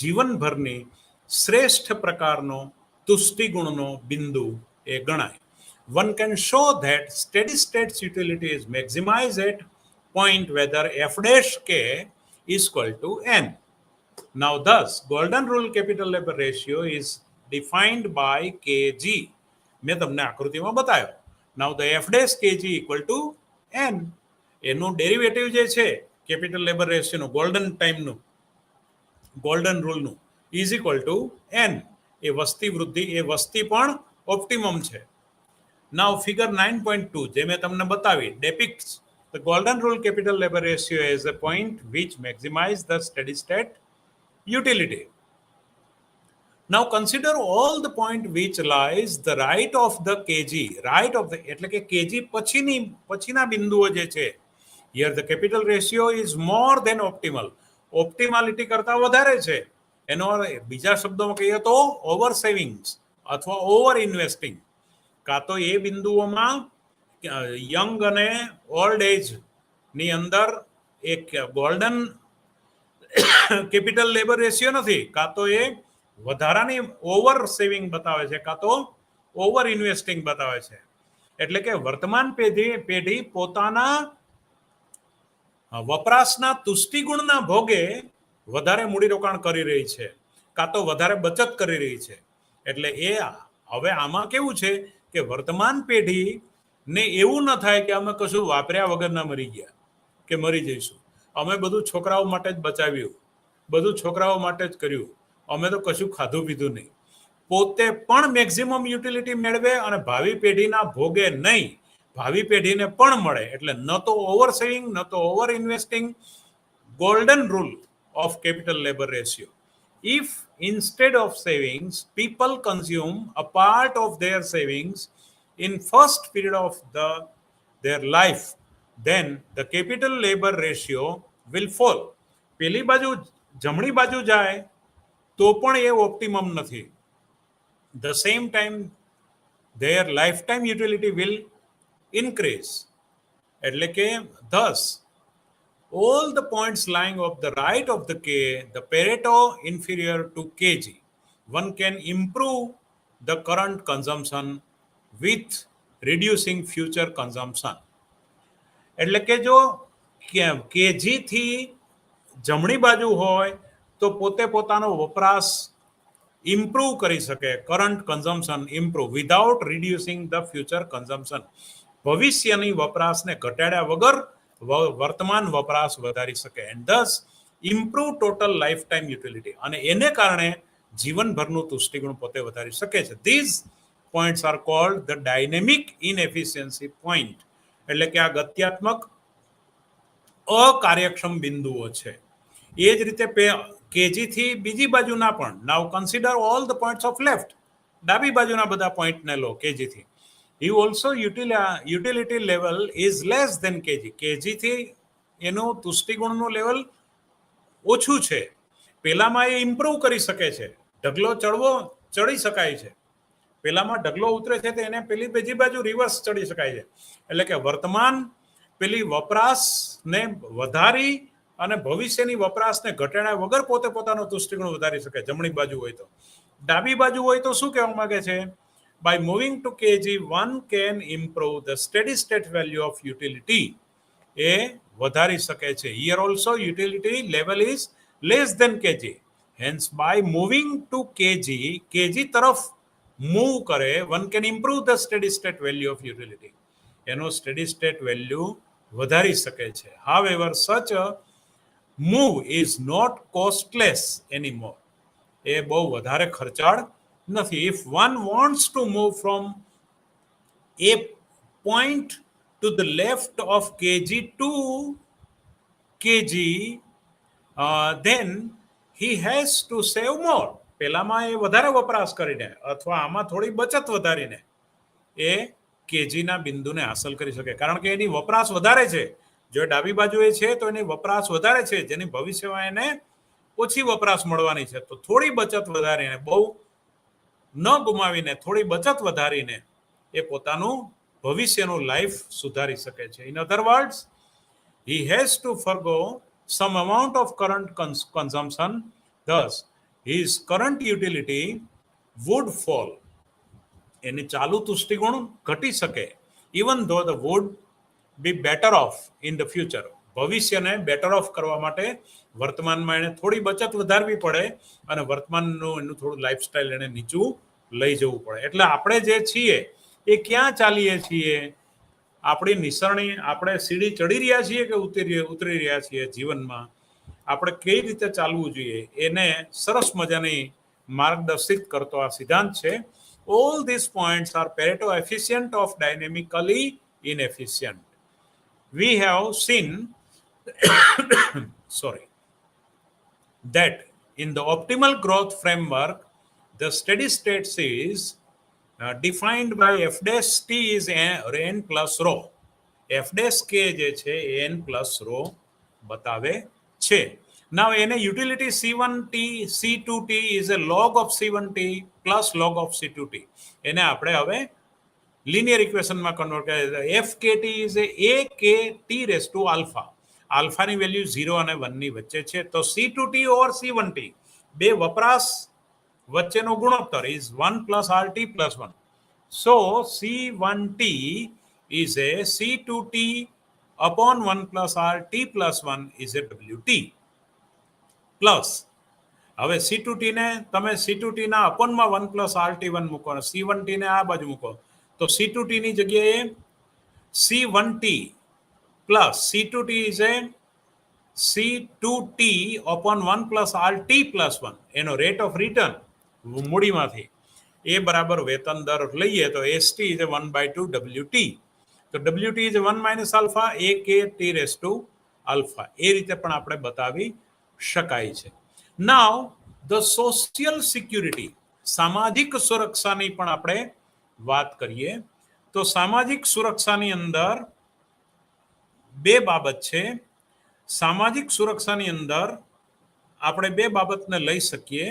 જીવનભરની શ્રેષ્ઠ પ્રકારનો તુષ્ટિગુણનો બિંદુ એ ગણાય. one can show that steady state utility is maximized at point whether f dash k is equal to n. Now, thus, golden rule capital labor ratio is defined by kg. મેં તમને આકૃતિમાં બતાવ્યો. Now, the f dash kg equal to n. એનું ડેરિવેટિવ જે છે કેપિટલ લેબર રેશિયોનું ગોલ્ડન ટાઈમનું ગોલ્ડન રૂલનું ઇઝ ઇક્વલ ટુ n. એ વસ્તી વૃદ્ધિ એ વસ્તી પણ ઓપ્ટિમમ છે. નાઉ ફિગર 9.2 જે મેં તમને બતાવી depicts the golden rule capital labor ratio as a point which maximize the steady state utility. Now consider all the point which lies the right of the kg, right of the એટલે કે kg પછીના બિંદુઓ જે છે. Here the capital ratio is more than optimal. ઓપ્ટિમાલિટી કરતા વધારે છે. એનો બીજા શબ્દોમાં કહીએ તો ઓવર સેવિંગ્સ અથવા ઓવર ઇન્વેસ્ટિંગ. કાં તો એ બિંદુઓમાં યંગ અને ઓલ્ડ એજ ની અંદર એક ગોલ્ડન કેપિટલ લેબર રેશિયો નથી, કાં તો એ વધારાની ઓવર સેવિંગ બતાવે છે, કાં તો ઓવર ઇન્વેસ્ટિંગ બતાવે છે. એટલે કે વર્તમાન પેઢી પોતાના વપરાશના તુષ્ટિગુણના ભોગે વધારે મૂડીરોકાણ કરી રહી છે, કાં તો વધારે બચત કરી રહી છે. એટલે એ હવે આમાં કેવું છે કે વર્તમાન પેઢીને એવું ન થાય કે અમે કશું વાપર્યા વગરના મરી ગયા કે મરી જઈશું. અમે બધું છોકરાઓ માટે જ બચાવ્યું, બધું છોકરાઓ માટે જ કર્યું, અમે તો કશું ખાધું પીધું નહીં. પોતે પણ મેક્સિમમ યુટિલિટી મેળવે અને ભાવિ પેઢીના ભોગે નહીં, ભાવિ પેઢીને પણ મળે. એટલે ન તો ઓવર સેવિંગ ન તો over investing. Golden rule of capital labour ratio. If instead of savings people consume a part of their savings in first period of their life, then the capital labor ratio will fall. પેલી બાજુ જમણી બાજુ જાય તો પણ એ ઓપ્ટિમમ નથી. The same time their lifetime utility will increase. એટલે કે thus all the points lying of the right of the K, the Pareto inferior to kg, one can improve the current consumption with reducing future consumption. એટલે કે જો કેજી થી જમણી બાજુ હોય તો પોતે પોતાનો વપરાશ ઇમ્પ્રૂવ કરી શકે, current consumption improve without reducing the future consumption. ભવિષ્યની વપરાશને ઘટાડ્યા વગર વર્તમાન વપરાશ વધારી શકે. And thus improve total life time utility. અને એને કારણે જીવનભરનું તુષ્ટિગુણ પોતે વધારી શકે છે. These points are called the dynamic inefficiency point. એટલે કે આ ગત્યાત્મક અકાર્યક્ષમ બિંદુઓ છે. એ જ રીતે કેજી થી બીજી બાજુના પણ. Now consider all the points of left. ડાબી બાજુના બધા પોઈન્ટને લો કેજી થી. He also utility level is less than kg. kg થી એનું તુષ્ટિગુણનું લેવલ ઓછું છે. પેલામાં એ ઇમ્પ્રૂવ કરી શકે છે, ઢગલો ચડી શકાય છે. પેલામાં ઢગલો ઉતરે છે તો એને પેલી બીજી બાજુ રિવર્સ ચડી શકાય છે. એટલે કે વર્તમાન પેલી વપરાશને વધારી અને ભવિષ્યની વપરાશને ઘટાડ્યા વગર પોતે પોતાનો તુષ્ટિગુણ વધારી શકે જમણી બાજુ હોય તો. ડાબી બાજુ હોય તો શું કહેવા માંગે છે? By moving to kg, one can improve the steady state value of utility. એ વધારી શકે છે. Here also utility level is less than kg. Hence by moving to kg તરફ મૂવ કરે, one can improve the steady state value of utility. એનો steady state value વધારી શકે છે. However, such a move is not costless anymore. એ બહુ વધારે ખર્ચાળ નથી. If one wants to move from a point to the left of kg to kg, then he has to save more. પેલામાં એ વધારે વપરાશ કરીને અથવા આમાં થોડી બચત વધારીને એ કેજીના બિંદુને હાંસલ કરી શકે. કારણ કે એની વપરાશ વધારે છે. જો ડાબી બાજુએ છે તો એની વપરાશ વધારે છે, જેની ભવિષ્યમાં એને ઓછી વપરાશ મળવાની છે. તો થોડી બચત વધારીને, બહુ ન ગુમાવીને થોડી બચત વધારીને એ પોતાનું ભવિષ્યનું લાઈફ સુધારી શકે છે. In other words, he has to forgo some amount of current consumption. Thus, his current utility would fall. એની ચાલુ તુષ્ટિગુણ ઘટી શકે, even though they would be better off in the future. ભવિષ્યને બેટર ઓફ કરવા માટે વર્તમાનમાં એને થોડી બચત વધારવી પડે અને વર્તમાનનું એનું થોડું લાઈફસ્ટાઈલ એને નીચું લઈ જવું પડે. એટલે આપણે જે છીએ એ ક્યાં ચાલીએ છીએ, આપણી નિસરણી, આપણે સીડી ચડી રહ્યા છીએ કે ઉતરી રહ્યા છીએ જીવનમાં, આપણે કઈ રીતે ચાલવું જોઈએ એને સરસ મજાની માર્ગદર્શિત કરતો આ સિદ્ધાંત છે. All these points are Pareto efficient of dynamically inefficient. We have seen sorry, that in the optimal growth framework, the steady state is defined by f dash t is n plus rho. f dash k જે છે n plus rho બતાવે છે. Now એને utility c1t c2t is a log of c1t plus log of c2t. એને આપણે હવે લિનિયર ઇક્વેશનમાં કન્વર્ટ કરે. F K T is A K T raise to alpha. આલ્ફાની વેલ્યુ 0 અને 1 ની વચ્ચે છે. તો c2t ઓર c1t બે વપરાશ વચ્ચેનો ગુણોત્તર is 1 plus rt plus 1. So c1t is a c2t upon 1 plus rt plus 1 is a wt plus હવે c2t ને તમે c2t ના અપોનમાં 1 plus rt1 મૂકો અને c1t ને આ બાજુ મૂકો તો c2t ની જગ્યાએ c1t plus c2t is a c2t upon 1 plus rt plus 1 એનો રેટ ઓફ રિટર્ન મૂડીમાંથી એ બરાબર વેતન દર લઈએ તો st is a 1/2 wt. તો wt is a 1 minus alpha a k t raised to alpha. એ રીતે પણ આપણે બતાવી શકાય છે. નાઉ ધ સોશિયલ સિક્યુરિટી, સામાજિક સુરક્ષાની પણ આપણે વાત કરીએ તો સામાજિક સુરક્ષાની અંદર બે બાબત છે. સામાજિક સુરક્ષાની અંદર આપણે બે બાબતને લઈ શકીએ.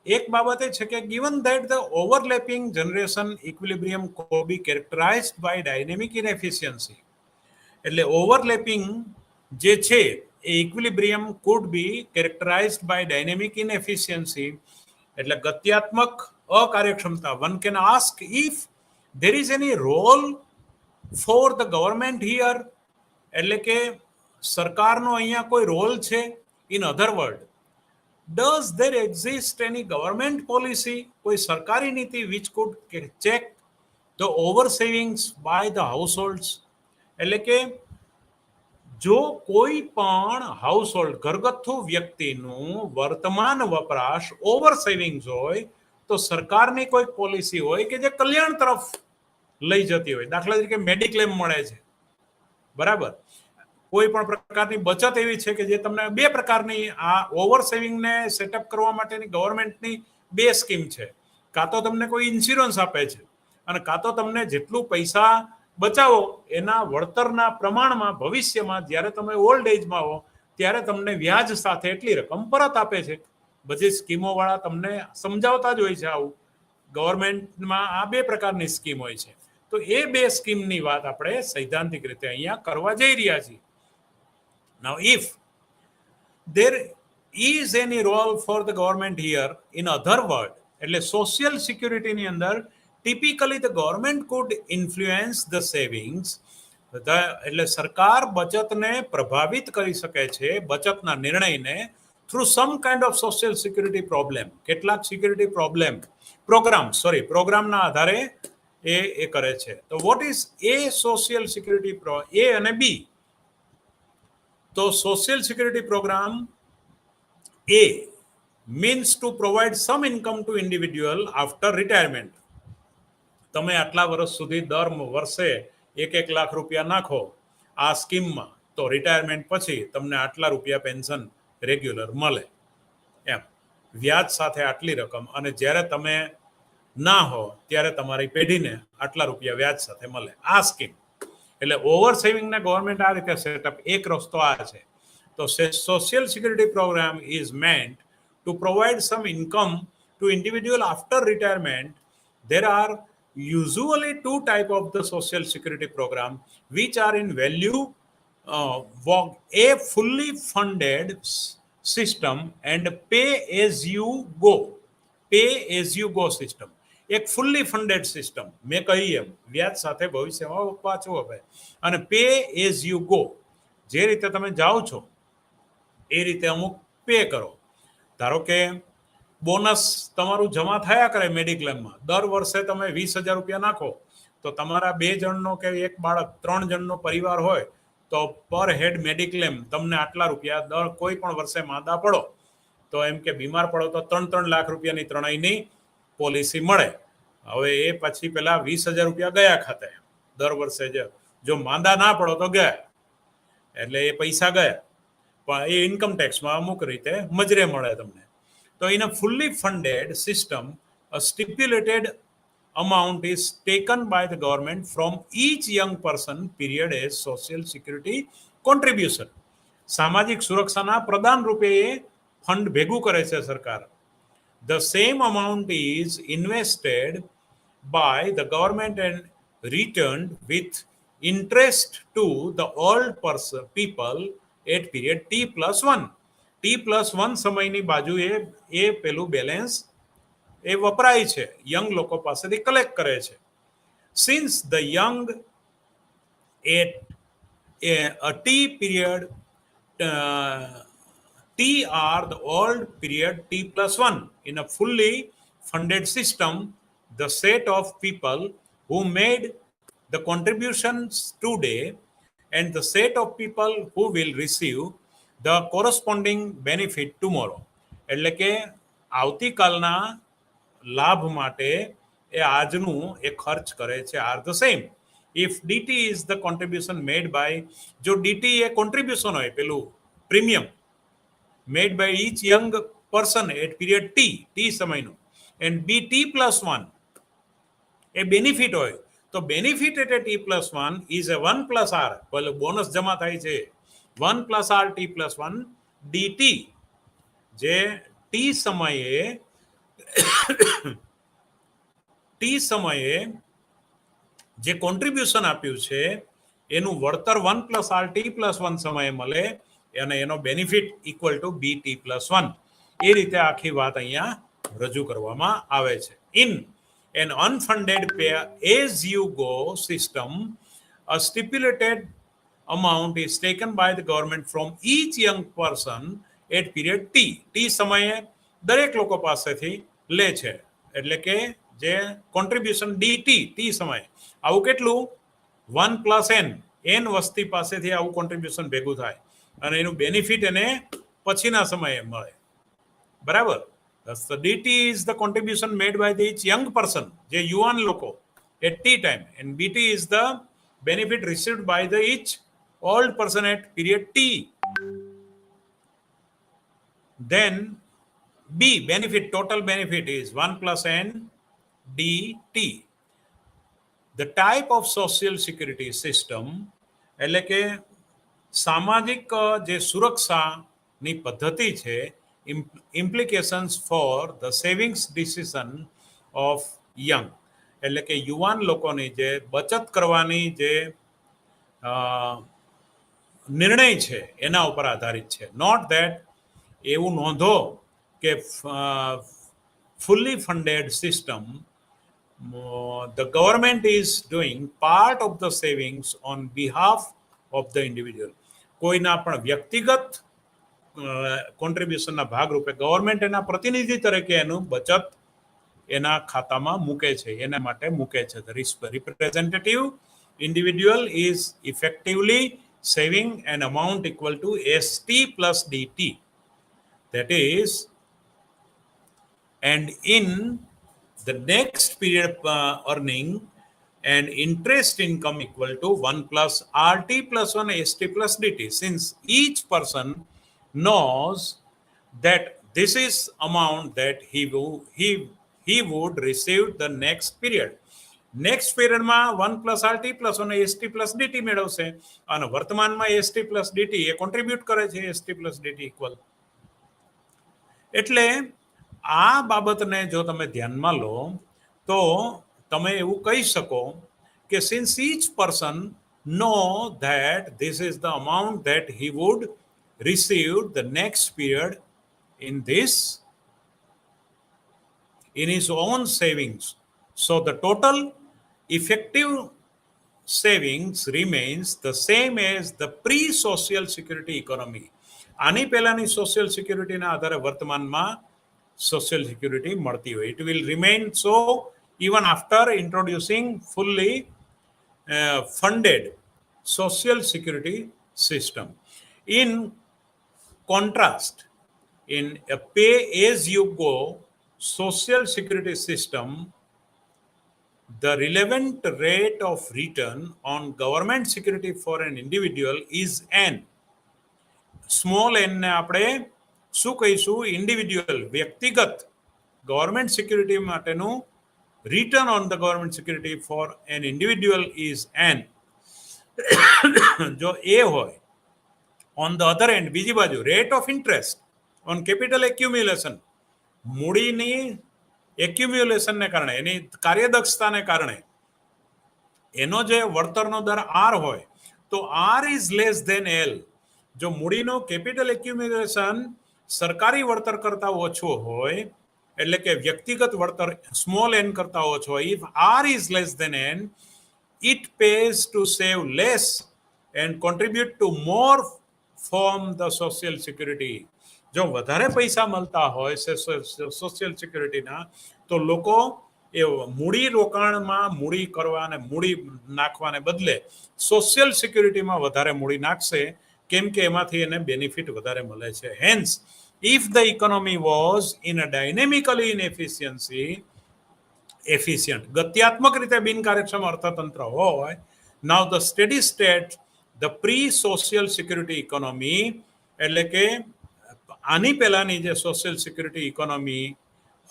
એક બાબત એ છે કે given that the overlapping generation equilibrium could be characterized by dynamic inefficiency, એટલે ઓવરલેપિંગ જે છે એ equilibrium could be characterized by dynamic inefficiency, એટલે ગત્યાત્મક અકાર્યક્ષમતા. one can ask if there is any role for the government here, એટલે કે સરકારનો અહીંયા કોઈ રોલ છે. in other words, does there exist any government policy, કોઈ સરકારી નીતિ which could check the over savings by the households, એટલે કે જો કોઈ પણ હાઉસહોલ્ડ ઘરગથ્થુ વ્યક્તિનું વર્તમાન વપરાશ ઓવર સેવિંગ્સ હોય તો સરકારની કોઈ પોલિસી હોય કે જે કલ્યાણ તરફ લઈ જતી હોય. દાખલા તરીકે મેડિક્લેમ મળે છે, બરાબર. કોઈ પણ પ્રકારની બચત એવી છે કે જે તમને બે પ્રકારની આ ઓવર સેવિંગને સેટઅપ કરવા માટેની ગવર્મેન્ટની બે સ્કીમ છે. કાં તો તમને કોઈ ઇન્સ્યોરન્સ આપે છે અને કાં તો તમને જેટલું પૈસા બચાવો એના વળતરના પ્રમાણમાં ભવિષ્યમાં જ્યારે તમે ઓલ્ડ એજમાં હો ત્યારે તમને વ્યાજ સાથે એટલી રકમ પરત આપે છે. બધી સ્કીમોવાળા તમને સમજાવતા જ હોય છે આવું. ગવર્મેન્ટમાં આ બે પ્રકારની સ્કીમ હોય છે. તો એ બે સ્કીમની વાત આપણે સૈદ્ધાંતિક રીતે અહીંયા કરવા જઈ રહ્યા છીએ. Now, if there is any role for the government here, in other words, એટલે social security ની અંદર typically the government could influence the savings, એટલે સરકાર બચતને પ્રભાવિત કરી શકે છે, બચતના નિર્ણયને through some kind of social security problem, કેટલાક security પ્રોગ્રામના આધારે એ કરે છે. તો what is a social security A અને B? તો સોશિયલ સિક્યુરિટી પ્રોગ્રામ એ means to provide some income to individual after retirement. તમે આટલા વર્ષ સુધી દર વર્ષે 1 લાખ રૂપિયા નાખો આ સ્કીમમાં તો રિટાયરમેન્ટ પછી તમને આટલા રૂપિયા પેન્શન રેગ્યુલર મળે, એમ વ્યાજ સાથે આટલી રકમ, અને જ્યારે તમે ના હો ત્યારે તમારી પેઢીને આટલા રૂપિયા વ્યાજ સાથે મળે. આ સ્કીમ એટલે ઓવર સેવિંગને ગવર્મેન્ટ આ રીતે સેટઅપ, એક રસ્તો આ છે. તો social security program is meant to provide some income to individual after retirement. there are usually two type of the social security program which are in value a fully funded system and pay as you go system. એક ફુલ્લી ફંડેડ સિસ્ટમ, મેં કહી એમ વ્યાજ સાથે ભવિષ્યમાં પાછું અપાય, અને પે એઝ યુ ગો, જે રીતે તમે જાઓ છો એ રીતે અમુક પે કરો. ધારો કે બોનસ તમારું જમા થયા કરે મેડિક્લેમમાં, દર વર્ષે તમે 20,000 રૂપિયા નાખો તો તમારા 2 જણનો કે એક બાળક 3 જણનો પરિવાર હોય તો પર હેડ મેડિક્લેમ તમને આટલા રૂપિયા, દર કોઈ પણ વર્ષે માંદા પડો તો એમ કે બીમાર પડો તો 3-3 લાખ રૂપિયાની ત્રણેયની પોલિસી મળે. હવે એ પછી પેલા 20,000 રૂપિયા ગયા ખાતે દર વર્ષે, જો માંદા ના પડો તો ગયા, એટલે એ પૈસા ગયા, પણ એ ઇન્કમ ટેક્સમાં અમુક રીતે મજરે મળે તમને. તો in a fully funded system, a stipulated amount is taken by the government from each young person period as social security contribution. સામાજિક સુરક્ષાના પ્રદાન રૂપે એ ફંડ ભેગું કરે છે સરકાર. The same amount is invested by the government and returned with interest to the old people at period T+1. T+1 સમયની બાજુએ એ પેલું બેલેન્સ એ વપરાય છે, યંગ લોકો પાસેથી કલેક્ટ કરે છે. Since the young at a T period T are the old period T+1 in a fully funded system, the set of people who made the contributions today and the set of people who will receive the corresponding benefit tomorrow. એટલે કે આવતીકાલના લાભ માટે એ આજનું એ ખર્ચ કરે છે, are the same. If DT is the contribution made by, જો ડીટી એ કોન્ટ્રીબ્યુશન હોય પેલું premium made by each young person at period T સમયનું, એન્ડ બી T+1 એ બેનિફિટ હોય તો benefit at T+1 is A 1+R, પેલું બોનસ જમા થાય છે 1+R T+1 ડીટી, જે ટી સમયે જે કોન્ટ્રીબ્યુશન આપ્યું છે એનું વળતર 1+R T+1 સમયે મળે, અને એનો benefit equal to B T+1. એ રીતે આખી વાત અહીંયા રજૂ કરવામાં આવે છે. In an unfunded pay as you go system, a stipulated amount is taken by the government from each young person at period T સમયે દરેક લોકો પાસેથી લે છે, એટલે કે જે કોન્ટ્રીબ્યુશન ટી સમયે આવું કેટલું 1+N વસ્તી પાસેથી આવું કોન્ટ્રીબ્યુશન ભેગું થાય, અને એનું બેનિફિટ એને પછીના સમયે મળે. બરાબર. The DT is the contribution made by each young person, જે યુવાન લોકો at T time, and BT is the benefit received by the each old person at period T. Then B, benefit, total benefit is 1+N DT. The type of social security system, એટલે કે સામાજિક જે સુરક્ષાની પદ્ધતિ છે, implications for the savings decision of young, એટલે કે યુવાન લોકોની જે બચત કરવાની જે નિર્ણય છે એના ઉપર આધારિત છે. નોટ ધેટ, એવું નોંધો કે fully funded system, the government is doing part of the savings on behalf of the individual. કોઈના પણ વ્યક્તિગત કોન્ટ્રીબ્યુશનના ભાગરૂપે ગવર્મેન્ટ એના પ્રતિનિધિ તરીકે એનું બચત એના ખાતામાં મૂકે છે, એના માટે મૂકે છે. The representative individual is effectively saving an amount equal to ST plus DT. That is, and in the next period earning and interest income equal to 1+RT plus 1 ST plus DT, since each person knows that this is amount that he would receive the next period. Next પીરિયડમાં 1+RT plus 1 ST plus DT મેળવશે, અને વર્તમાનમાં ST plus DT એ કોન્ટ્રીબ્યુટ કરે છે ST plus DT ઇક્વલ. એટલે આ બાબતને જો તમે ધ્યાનમાં લો તો તમે એવું કહી શકો કે since each person know that this is the amount that he would receive the next period in his own savings, So the total effective savings remains the same as the pre-social security economy. આની પહેલાની સોશિયલ સિક્યુરિટીના આધારે વર્તમાનમાં સોશિયલ સિક્યુરિટી મળતી હોય. It will remain so even after introducing fully funded social security system. In contrast, in a pay-as-you-go social security system, the relevant rate of return on government security for an individual is n. Small n ને આપણે શું કહીશું? ઇન્ડિવિડ્યુઅલ, વ્યક્તિગત ગવર્મેન્ટ સિક્યુરિટી માટેનું return on the government security for an individual is n. જો એ હોય, ઓન ધ અધર એન્ડ બીજી બાજુ rate of interest on capital accumulation, મૂડીની એક્યુમ્યુલેશનને કારણે, એની કાર્યદક્ષતાને કારણે એનો જે વળતરનો દર આર હોય તો R is less than L. જો મૂડીનો કેપિટલ એક્યુમ્યુલેશન સરકારી વળતર કરતા ઓછો હોય, એટલે કે વ્યક્તિગત વળતર સ્મોલ એન કરતા ઓછો હોય, if R is less than N, it pays to save less and contribute to more from the social security. જો વધારે પૈસા મળતા હોય સોશિયલ સિક્યુરિટીના, તો લોકો એ મૂડી રોકાણમાં મૂડી કરવા અને મૂડી નાખવાને બદલે સોશિયલ સિક્યુરિટીમાં વધારે મૂડી નાખશે, કેમ કે એમાંથી એને બેનિફિટ વધારે મળે છે. Hence, if the economy was in a dynamically efficient, ગત્યાત્મક રીતે બિનકાર્યક્ષમ અર્થતંત્ર હોય, now the steady state, the pre-social security economy, એટલે કે આની પહેલાની જે સોશિયલ સિક્યુરિટી ઇકોનોમી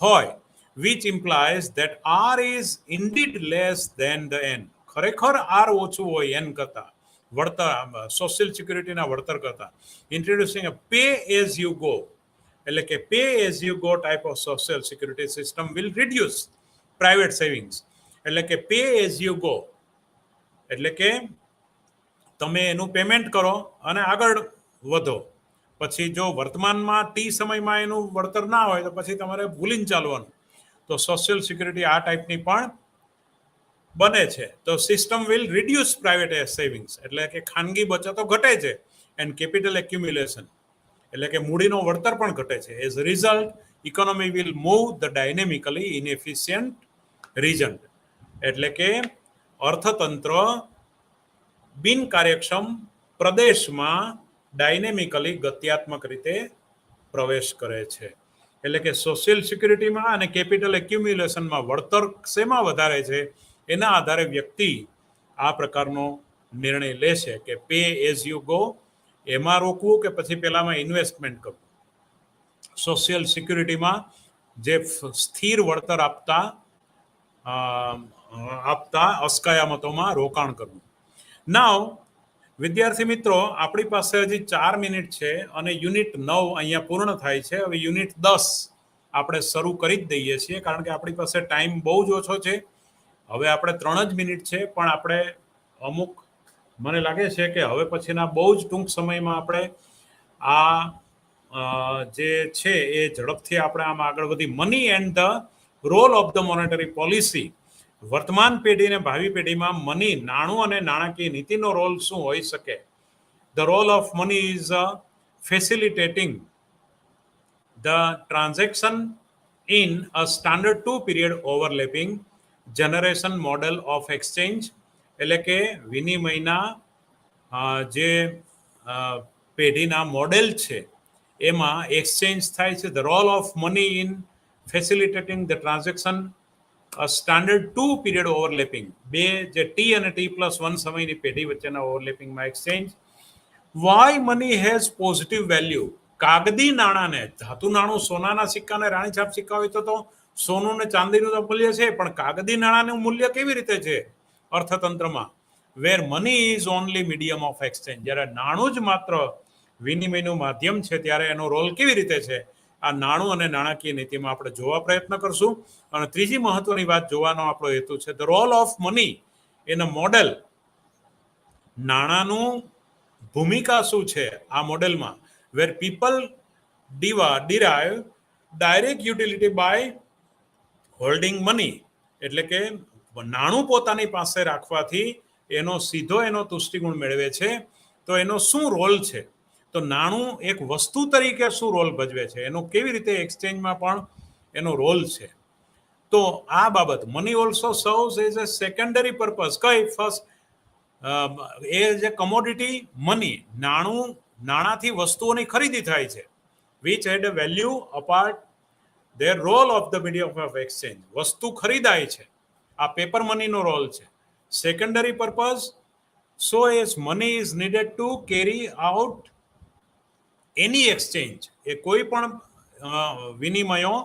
હોય, which implies that R is indeed less than the N. ખરેખર R ઓછું હોય N કરતા, વળતર સોશિયલ સિક્યુરિટીના વળતર કરતા. ઇન્ટ્રોડ્યુસિંગ અ પે એઝ યુ ગો, એટલે કે pay as you go type of social security system will reduce private savings. એટલે કે પે એઝ યુ ગો એટલે કે તમે એનું પેમેન્ટ કરો અને આગળ વધો. પછી જો વર્તમાનમાં ટી સમયમાં એનું વળતર ના હોય તો પછી તમારે ભૂલીને ચાલવાનું. તો સોશિયલ સિક્યુરિટી આ ટાઈપની પણ બને છે. તો system will reduce private savings, એટલે કે ખાનગી બચતો ઘટે છે, એન્ડ કેપિટલ એક્યુમ્યુલેશન, એટલે કે મૂડીનો વળતર પણ ઘટે છે. As a result, economy will move the dynamically inefficient region, એટલે કે અર્થતંત્ર બિનકાર્યક્ષમ પ્રદેશમાં ડાયનેમિકલી ગત્યાત્મક રીતે પ્રવેશ કરે છે. એટલે કે સોશિયલ સિક્યુરિટીમાં અને કેપિટલ એક્યુમ્યુલેશનમાં વળતર શેમાં વધારે છે એના આધારે વ્યક્તિ આ પ્રકારનો નિર્ણય લે છે કે પે એઝ યુ ગો એમાં રોકવું કે પછી પેલામાં ઇન્વેસ્ટમેન્ટ કરવું. સોશિયલ સિક્યુરિટીમાં જે સ્થિર વળતર આપતા અસ્કયામતોમાં રોકાણ કરવું. નાવ વિદ્યાર્થી મિત્રો, આપણી પાસે હજી 4 મિનિટ છે અને યુનિટ 9 અહીંયા પૂર્ણ થાય છે. હવે યુનિટ 10 આપણે શરૂ કરી જ દઈએ છીએ, કારણ કે આપણી પાસે ટાઈમ બહુ જ ઓછો છે. હવે આપણે 3 જ મિનિટ છે, પણ આપણે અમુક, મને લાગે છે કે હવે પછીના બહુ જ ટૂંક સમયમાં આપણે આ જે છે એ ઝડપથી આપણે આમાં આગળ વધી. Money and the role of the monetary policy. વર્તમાન પેઢી અને ભાવિ પેઢીમાં મની, નાણું અને નાણાકીય નીતિનો રોલ શું હોઈ શકે? The role of money is facilitating the transaction in a standard 2-period overlapping generation model of exchange, એટલે કે વિનિમયના જે પેઢીના મોડેલ છે એમાં એક્સચેન્જ થાય છે. The role of money in facilitating the transaction standard 2-period overlapping, બે જે ટી અને T+1 સમયની પેઢી વચ્ચેના ઓવરલેપિંગમાં exchange. Why money has positive value. કાગદી નાણાને, ધાતુ નાણું, સોનાના સિક્કા અને રાણી છાપ સિક્કા હોય તો સોનું ને ચાંદીનું તો મૂલ્ય છે, પણ કાગદી નાણાનું મૂલ્ય કેવી રીતે છે અર્થતંત્રમાં? Where money is only medium of exchange. જ્યારે નાણું જ માત્ર વિનિમયનું માધ્યમ છે, ત્યારે એનો રોલ કેવી રીતે છે? આ નાણું અને નાણાકીય નીતિમાં આપણે જોવા પ્રયત્ન કરશું. અને ત્રીજી મહત્વની વાત જોવાનો આપણો હેતુ છે the role of money in a model. નાણાંનું ભૂમિકા શું છે આ મોડેલમાં? Where people derive direct utility by holding money એટલે કે નાણું પોતાની પાસે રાખવાથી એનો સીધો એનો તુષ્ટિગુણ મેળવે છે. તો એનો શું રોલ છે? તો નાણું એક વસ્તુ તરીકે શું રોલ ભજવે છે, એનો કેવી રીતે એક્સચેન્જમાં પણ એનો રોલ છે. તો આ બાબત money also serves as a secondary purpose. કઈ ફર્સ્ટ એ જે કમોડિટી મની, નાણાથી વસ્તુઓની ખરીદી થાય છે, which had a value apart their role of the medium of exchange. વસ્તુ ખરીદાય છે, આ પેપર મનીનો રોલ છે. Secondary purpose, so as money is needed to carry out any exchange, એ કોઈ પણ વિનિમયો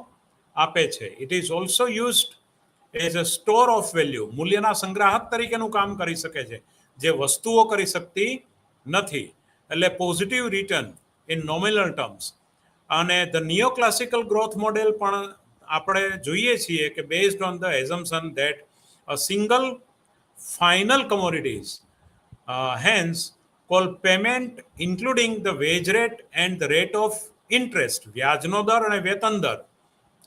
આપે છે. It is also used as a store of value, મૂલ્યના સંગ્રાહક તરીકેનું કામ કરી શકે છે, જે વસ્તુઓ કરી શકતી નથી. એટલે positive return in nominal terms. અને the neo classical growth model પણ આપણે જોઈએ છીએ કે based on the assumption that a single final commodities hence call payment including the wage rate and the rate of interest, વ્યાજનો દર અને વેતન દર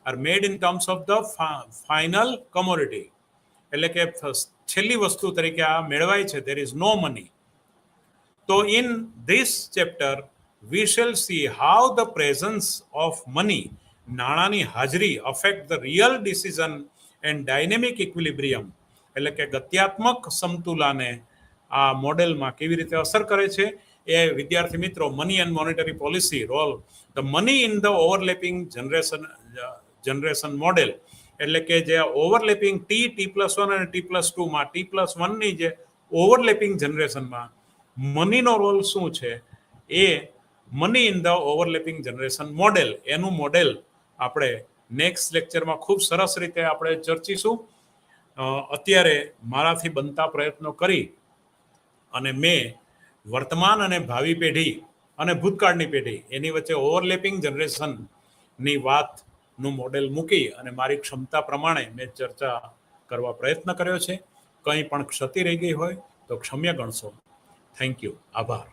are made in terms of the final commodity. એટલે કે છેલ્લી વસ્તુ તરીકે આ મેળવાય છે. There is no money. તો in this chapter we shall see how the presence of money, નાણાંની હાજરી, affect the real decision and dynamic equilibrium, એટલે કે ગત્યાત્મક સમતુલાને આ મોડેલમાં કેવી રીતે અસર કરે છે. એ વિદ્યાર્થી મિત્રો, money and monetary policy role, the money in the overlapping generation model, એટલે કે જે ઓવરલેપિંગ T+1 અને T+2માં T+1ની જે ઓવરલેપિંગ જનરેશનમાં મનીનો રોલ શું છે, એ money in the overlapping generation model, એનું મોડેલ આપણે નેક્સ્ટ લેક્ચરમાં ખૂબ સરસ રીતે આપણે ચર્ચીશું. અત્યારે મારાથી બનતા પ્રયત્નો કરી અને મેં વર્તમાન અને ભાવિ પેઢી અને ભૂતકાળની પેઢી એની વચ્ચે ઓવરલેપિંગ જનરેશનની વાતનું મોડેલ મૂકી અને મારી ક્ષમતા પ્રમાણે મેં ચર્ચા કરવા પ્રયત્ન કર્યો છે. કંઈ પણ ક્ષતિ રહી ગઈ હોય તો ક્ષમ્ય ગણશો. Thank you. આભાર.